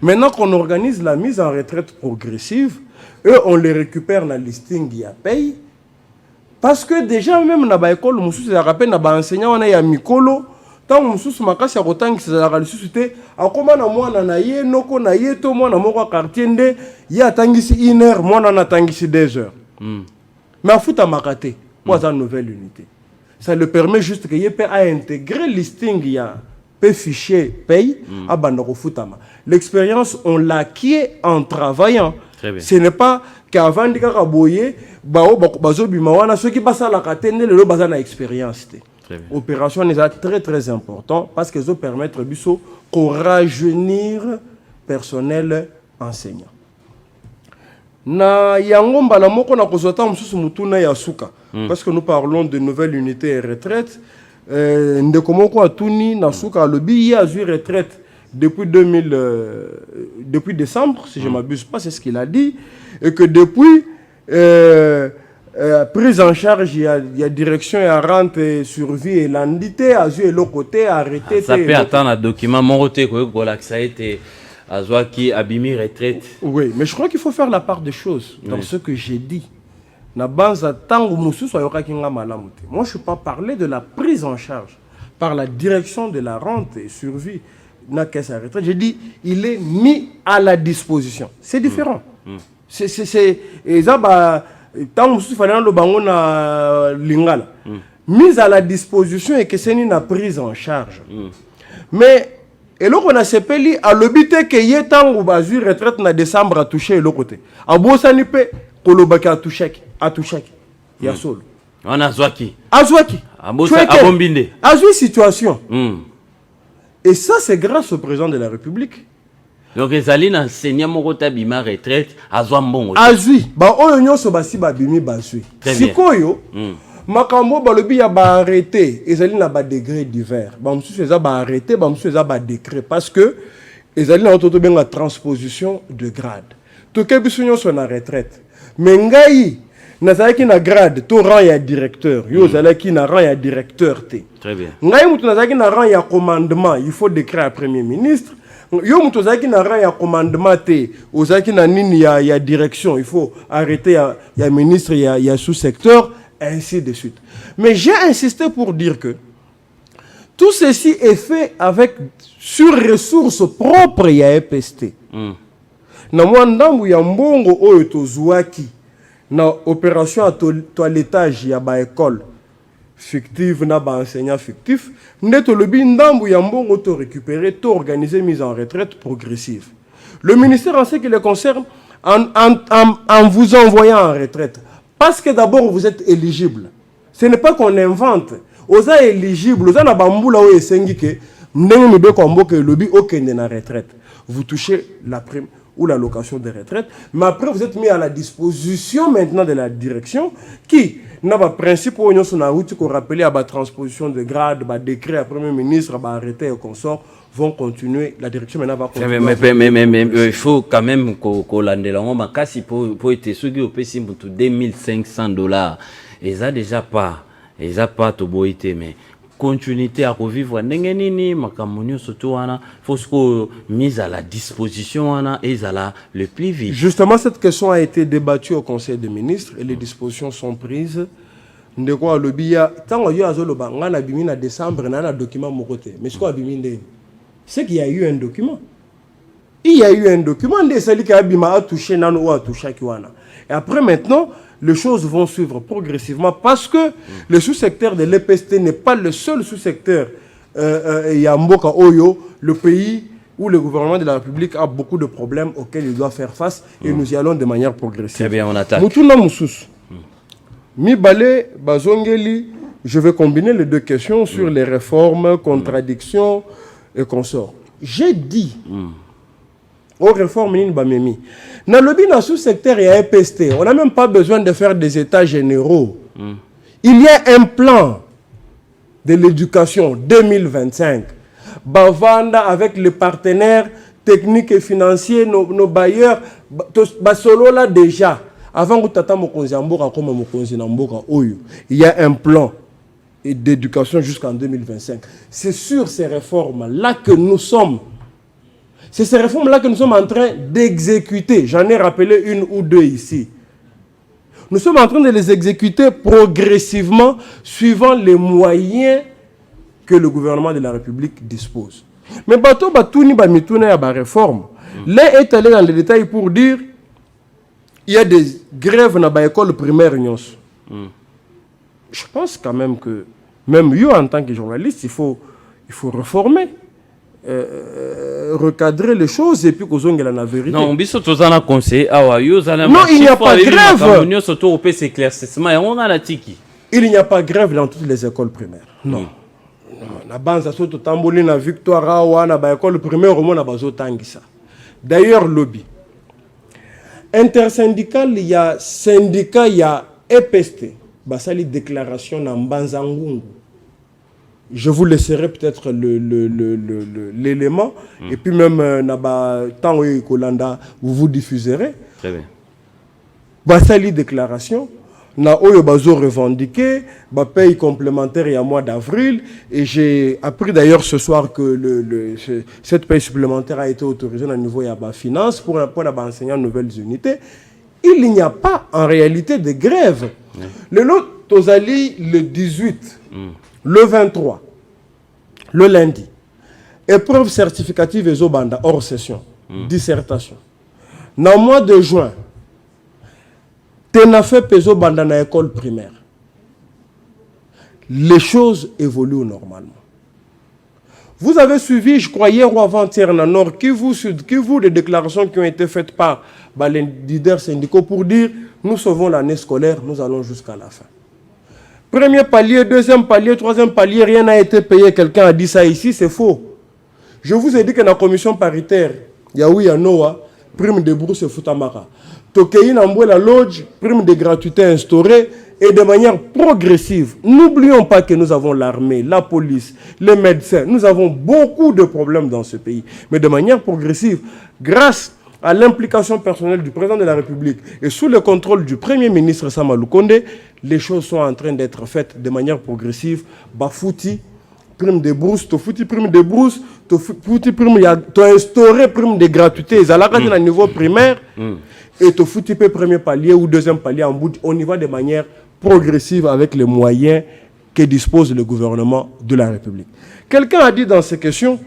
Maintenant qu'on organise la mise en retraite progressive, eux, on les récupère dans le listing qui a payé. Parce que déjà, même dans l'école, on se rappelle, dans l'enseignant, on a un mikolo, tant on se makasi akotangi que c'est la ressuscité akoma na mwana na ye noko na ye to mwana moko quartier nde ya tangisi 1 heure mwana na tangisi 2 heures. Mais à fouta makate pour une nouvelle unité. Ça le permet juste que y peut intégrer listing il y a peu fichier paye à bandoko futama. L'expérience on l'acquiert en travaillant. Ce n'est pas qu'avant de karaboyer bao bazobima wana ceux qui passent à la katende le bazana expérience. Opération est très très important parce que ça permet de rajeunir personnel enseignant. Na yango mbala moko na kozota mususu mutuna ya suka parce que nous parlons de nouvelles unités et retraite ndeko moko atuni na suka lobi ya azui retraite depuis depuis décembre si je m'abuse pas c'est ce qu'il a dit et que depuis prise en charge, il y a direction et rente et survie et l'endité, azur et l'autre côté, arrêté. Ça peut attendre un document, mon côté, que ça a été Azwa qui abimi retraite. Oui, mais je crois qu'il faut faire la part des choses dans ce que j'ai dit. Moi, je ne suis pas parlé de la prise en charge par la direction de la rente et survie. J'ai dit, il est mis à la disposition. C'est différent. Tant que le bango na lingala mise à la disposition et que c'est une prise en charge. Mais Et là, on a sepeli à l'obité que yé tango bazui retraite na décembre a touché le côté. A bosani pe kolobaki a touché. Ya solo. On a Zwaki. Azwaki. A bombinde. Azui situation. Et ça, c'est grâce au président de la République. Donc, Ezali na senya moko tabima retraite, azwa mbongo. Azui. Ba oyo nyonso basi babimi bazui. Sikoyo. Makambo balobi ya ba arrêté. Ezali na ba degré divers. Ba msusu eza ba arrêté, ba msusu eza ba décret. Parce que ezali na ototo benga transposition de grade. Toke biso nyonso na retraite. Mais ngai nazalaki na grade to rang ya directeur. Yo zalaki na rang ya directeur te. Très bien. Ngai mutu nazalaki na rang ya commandement, il faut décret à premier ministre. Yo mutu nazalaki na rang ya commandement te, ozalaki na nini ya direction, il faut arrêter ya ministre ya sous-secteur, ainsi de suite. Mais j'ai insisté pour dire que tout ceci est fait avec sur ressources propres ya EPST. Na mwandambu ya mbongo oyo tozwaki na opération à toilettage ya ba école fictive na ba enseignant fictif ndeto lobi ndambu ya mbongo to récupérer to organiser mise en retraite progressive. Le ministère en ce qui le concerne en vous envoyant en retraite parce que d'abord vous êtes éligible. Ce n'est pas qu'on invente. Oza éligible, oza na bambula o esengi ke ndenge mibe ko mboka lobi okende na retraite. Vous touchez la prime ou l'allocation de retraite, mais après vous êtes mis à la disposition maintenant de la direction qui n'a pas principe où on a outil qu'on rappelait à la transposition de grade, à décret à premier ministre, à arrêter et consorts vont continuer, la direction maintenant va continuer. Mais il faut quand même qu'on l'ande là, on m'a cassé pour être sûr que au PC pour $2,500 et ça déjà pas tout beau été mais continuité à revivre nini makamonio surtout wana faut que mise à la disposition wana et là le plus vite. Justement cette question a été débattue au Conseil des ministres et les dispositions sont prises. Ndeko lobia tango yo azoloba ngana bimi na décembre na document mokote mais ce qu'on a bimi ndé c'est qu'il y a eu un document. Il y a eu un document de celui qui a bima a touché nano ou a touché kiwana. Et après maintenant les choses vont suivre progressivement parce que le sous-secteur de l'EPST n'est pas le seul sous-secteur. Yamboka Oyo, le pays où le gouvernement de la République a beaucoup de problèmes auxquels il doit faire face et nous y allons de manière progressive. Très bien, on attaque. Mutuna Moussous. Mibale, Bazongeli, je vais combiner les deux questions sur les réformes, contradictions et consorts. J'ai dit aux réformes Bamemi. Dans le lobby sous-secteur et à EPST, on n'a même pas besoin de faire des états généraux. Il y a un plan de l'éducation 2025. Bavanda avec les partenaires techniques et financiers, nos bailleurs, Basolo là déjà. Avant que Tata Mokonzi Amboka comme Mokonzi Namboka Oyo, il y a un plan d'éducation jusqu'en 2025. C'est sur ces réformes-là que nous sommes. C'est ces réformes-là que nous sommes en train d'exécuter. J'en ai rappelé une ou deux ici. Nous sommes en train de les exécuter progressivement suivant les moyens que le gouvernement de la République dispose. Mais Bato Batouni Bamitouna ya ba réforme. Là est allé dans les détails pour dire il y a des grèves dans l'école primaire. Je pense quand même que même yo en tant que journaliste, il faut réformer. Recadrer les choses et puis qu'on ait la vérité. Non, il n'y a pas de grève. Il n'y a pas de grève dans toutes les écoles primaires. Non. D'ailleurs, lobby. Intersyndical, il y a syndicat, il y a EPST. Basali déclaration dans Banzangungu. Je vous laisserai peut-être l'élément et puis même tant Kolanda vous diffuserez. Très bien. Basali déclaration na oyo bazo revendiqué ba paye complémentaire il y a mois d'avril et j'ai appris d'ailleurs ce soir que cette paye supplémentaire a été autorisée au niveau de la finance pour enseigner nouvelles unités. Il n'y a pas en réalité de grève. Le lot Tozali le 18. Le 23, le lundi, épreuve certificative et Zobanda, hors session, dissertation. Dans le mois de juin, tu as fait Peso Banda dans l'école primaire. Les choses évoluent normalement. Vous avez suivi, je crois, hier ou avant-hier, dans Nord Kivu, Sud Kivu, des déclarations qui ont été faites par les leaders syndicaux pour dire nous sauvons l'année scolaire, nous allons jusqu'à la fin. Premier palier, deuxième palier, troisième palier, rien n'a été payé. Quelqu'un a dit ça ici, c'est faux. Je vous ai dit que dans la commission paritaire, il y a oui, Noah, prime de brousse et Foutamara. Tokei Namboué la lodge, prime de gratuité instaurée et de manière progressive. N'oublions pas que nous avons l'armée, la police, les médecins. Nous avons beaucoup de problèmes dans ce pays. Mais de manière progressive, grâce à l'implication personnelle du président de la République et sous le contrôle du Premier ministre Samalou Kondé, les choses sont en train d'être faites de manière progressive. Bafouti, prime de brousse, Tofouti, prime de brousse, Tofouti, prime, tu as instauré prime de gratuité. Ils allaient à niveau primaire et Tofouti, premier palier ou deuxième palier en bout. On y va de manière progressive avec les moyens que dispose le gouvernement de la République. Quelqu'un a dit dans ces questions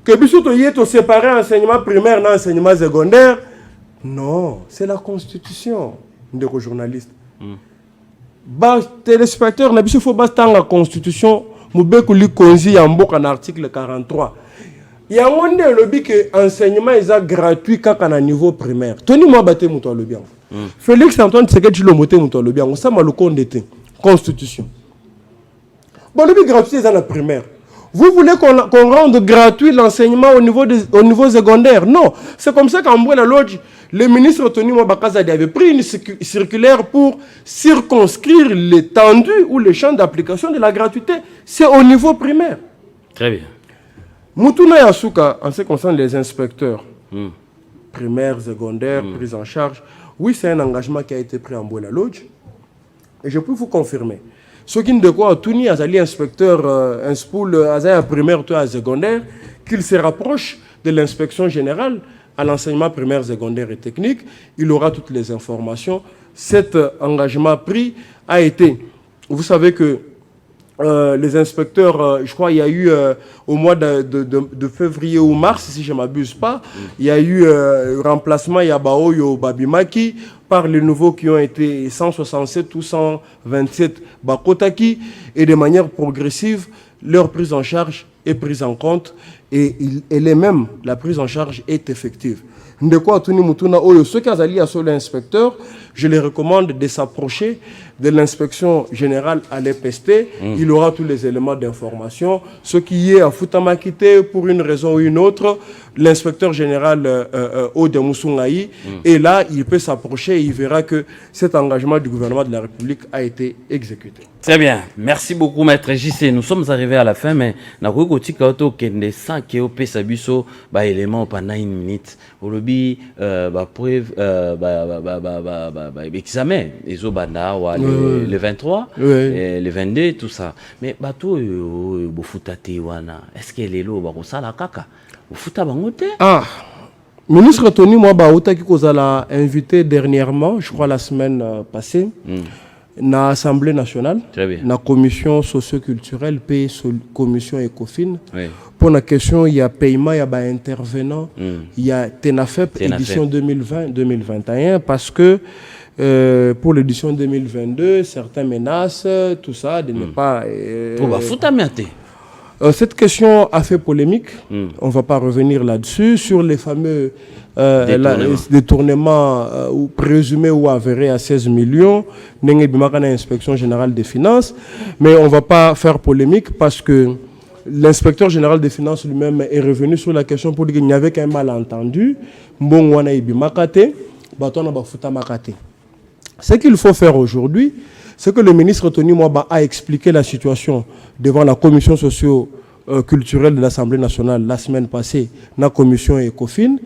que Bissouto y est séparé enseignement primaire et enseignement secondaire. Non, c'est la Constitution de journalistes. Téléspectateurs, il faut que la Constitution, Moubekou li konzi yamboka en article 43. Il y a un lobby que l'enseignement est gratuit quand on a niveau primaire. Tony Mouabate Mouto le bien. Félix Antoine Tshisekedi Tshilombo Mouto le bien. On sait mal le compte d'été. Constitution. Bon, le gratuit est dans la primaire. Vous voulez qu'on rende gratuit l'enseignement au niveau secondaire? Non. C'est comme ça qu'en la lodge, le ministre Tony Mwabakazadi avait pris une circulaire pour circonscrire l'étendue ou le champ d'application de la gratuité. C'est au niveau primaire. Très bien. Moutouna Yasuka, en ce qui concerne les inspecteurs, primaires, secondaires, prise en charge, oui, c'est un engagement qui a été pris en Bola Lodge. Et je peux vous confirmer. Ce qui ne quoi, Touni Azali inspecteur, un spool, Azali primaire, toi, secondaire, qu'il se rapproche de l'inspection générale à l'enseignement primaire, secondaire et technique. Il aura toutes les informations. Cet engagement pris a été, vous savez que les inspecteurs, je crois il y a eu au mois de février ou mars, si je ne m'abuse pas, il y a eu remplacement Yabaoyo Babimaki par les nouveaux qui ont été 167 ou 127 Bakotaki, et de manière progressive, leur prise en charge est prise en compte et elle-même, la prise en charge est effective. Ceux qui ont allié à l'inspecteur, je les recommande de s'approcher de l'inspection générale à l'EPST. Il aura tous les éléments d'information. Ce qui est à Futamakite, pour une raison ou une autre, l'inspecteur général Ode Moussoungaï est là, il peut s'approcher et il verra que cet engagement du gouvernement de la République a été exécuté. Très bien. Merci beaucoup, Maître JC. Nous sommes arrivés à la fin, mais nous avons élément pendant une minute. Aujourd'hui, examen, le 23, le 22, tout ça. Mais est-ce que les lots la caca? Ah, ministre Tony Mwabauta qui nous a invité dernièrement, je crois la semaine passée, dans l'Assemblée nationale, dans la commission socio-culturelle, puis commission ECOFIN. Pour la question, il y a paiement, il y a intervenant, il y a TENAFEP, édition 2020-2021, parce que pour l'édition 2022, certaines menaces, tout ça, de ne pas... cette question a fait polémique. On ne va pas revenir là-dessus. Sur les fameux détournements ou présumés ou avérés à 16 millions, l'inspection générale des finances. Mais on ne va pas faire polémique parce que l'inspecteur général des finances lui-même est revenu sur la question pour dire qu'il n'y avait qu'un malentendu. Ce qu'il faut faire aujourd'hui, c'est que le ministre Tony Mwaba a expliqué la situation devant la commission socio-culturelle de l'Assemblée nationale la semaine passée, la commission ECOFIN.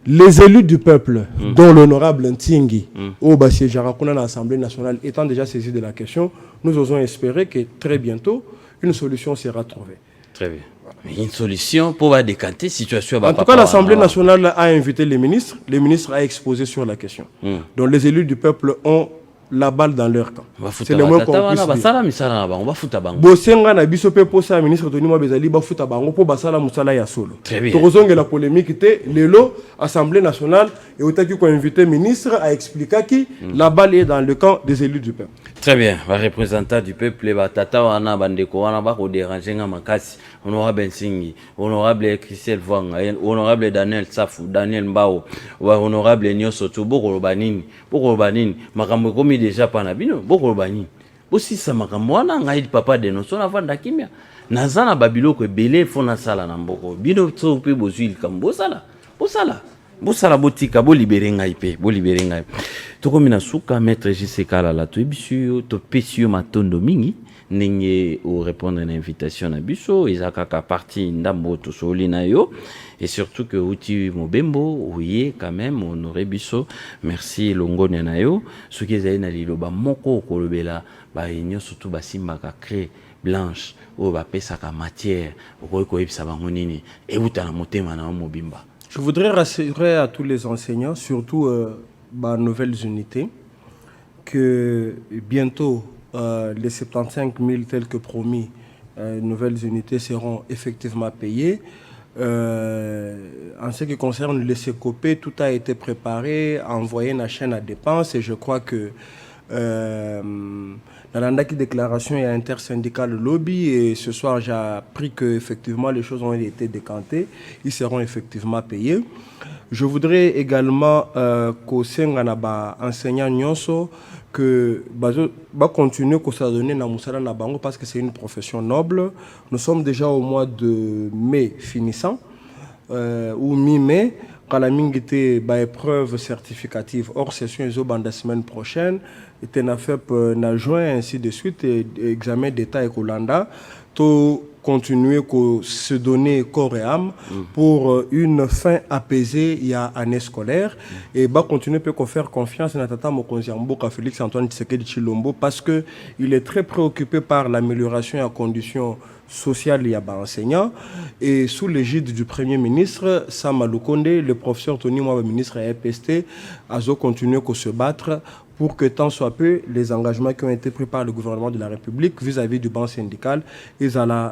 Les élus du peuple, dont l'honorable Ntingi, au Bassier Jarakuna, dans l'Assemblée nationale, étant déjà saisis de la question, nous osons espérer que très bientôt, une solution sera trouvée. Très bien. Mais une solution pour décanter la situation. En tout cas, l'Assemblée nationale a invité les ministres. Les ministres ont exposé sur la question. Donc les élus du peuple ont la balle dans leur camp. C'est le moins qu'on puisse dire. Bosenga na biso pe posa ministre Tony Mwabezali ba futa bango po basala musala ya solo. Torozonge la polémique était lelo Assemblée nationale et otaki ko invité ministre à expliquer que la balle est dans le camp des élus du peuple. Très bien, les représentants du peuple, les Tata Wana Bandeko, Wana Bako déranger Makasi, honorable Nsingi, honorable Christelle Vanga, honorable Daniel Safou, Daniel Mbao, honorable Nyosoto, Boko Banini, Makambo komi déjà panabino, Boko Banini. Aussi ça Makambo Wana ngai papa de no sona vanda kimia. Nazana Babiloko belé fona sala na mboko. Bino tso pe bozui kambo sala. Bosala botika bo libérer ngai pe, bo libérer ngai. Toko mina suka maître JC Kala la to bisu to pesio matondo mingi nenge o répondre à l'invitation na biso izakaka parti ndambo to soli na yo et surtout que uti mobembo oye quand même honoré biso merci longone na yo soki ezali na liloba moko kolobela ba inyo surtout basimba ka créer blanche o ba pesaka matière okoyi koyebisa bango nini e utana motema na mobimba. Je voudrais rassurer à tous les enseignants, surtout nouvelles unités, que bientôt les 75 000 tels que promis, nouvelles unités seront effectivement payées. En ce qui concerne les CECOP, tout a été préparé, envoyé dans la chaîne à dépenses et je crois que dans la déclaration il y a intersyndical lobby et ce soir j'ai appris que effectivement les choses ont été décantées, ils seront effectivement payés. Je voudrais également qu'au sein de enseignants nyonso que continuer à s'adonner na musala na bango parce que c'est une profession noble. Nous sommes déjà au mois de mai finissant ou mi-mai. Quand la mingité épreuve certificative hors session la semaine prochaine, était na FEP na juin ainsi de suite et examen d'état et Kolanda, tout continuer à se donner corps et âme pour une fin apaisée il y a année scolaire et continuer à faire confiance à Tata Mokonzi Mboka Félix Antoine Tshisekedi Tshilombo parce que il est très préoccupé par l'amélioration et la condition sociale et enseignants et sous l'égide du Premier ministre Sama Lukonde, le professeur Tony Mwaba ministre à EPST a continué à se battre pour que tant soit peu les engagements qui ont été pris par le gouvernement de la République vis-à-vis du banc syndical, ils allaient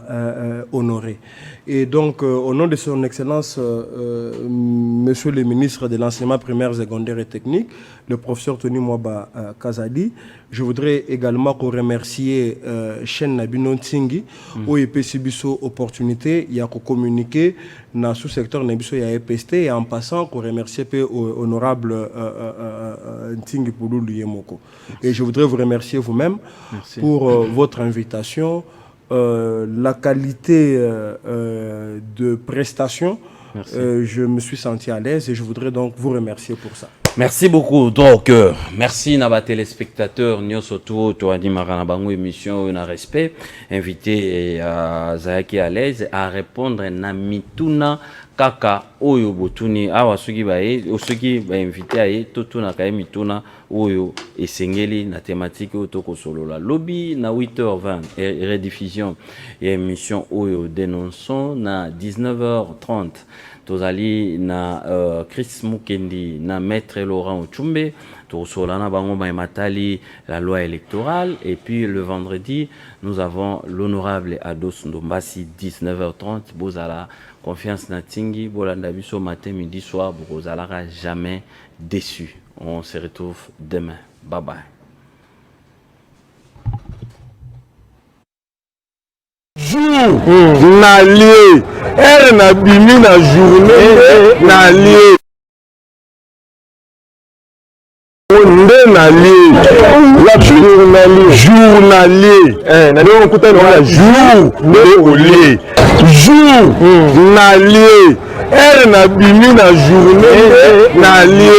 honorer. Et donc, au nom de son Excellence, Monsieur le ministre de l'Enseignement primaire, secondaire et technique, le professeur Tony Mwaba Kazadi, je voudrais également remercier Chen Nabino Ntingi, où il peut subir opportunité, il y a communiquer dans le sous-secteur Nabiso et EPST, et en passant, qu'on remercie honorable Ntingi Poulou Luyemoko. Et je voudrais vous remercier vous-même pour votre invitation, la qualité de prestation. Je me suis senti à l'aise et je voudrais donc vous remercier pour ça. Merci beaucoup. Donc, merci Naba téléspectateurs, Nyosoto, Toadi Maranabango émission, un respect, invité à Zayaki à l'aise à répondre na mituna kaka oyo botuni awa soki bae osoki ba invité aye totuna ka mituna oyo esengeli na thématique otoko solola lobby na 8h20 et rediffusion et émission oyo dénonçons na 19h30. Tozali na Chris Mukendi na Maître Laurent Ochumbe Tosolana Bango Matali la loi électorale et puis le vendredi nous avons l'honorable Ados Ndombasi 19h30 Bozala confiance na Tingi Bolanda biso matin midi soir Bozala jamais déçu. On se retrouve demain. Bye bye. Jour na lié er na bimi na journée na lié onde na lié la journalier na leo kuta na jour de olé jour na lié er na bimi na journée na lié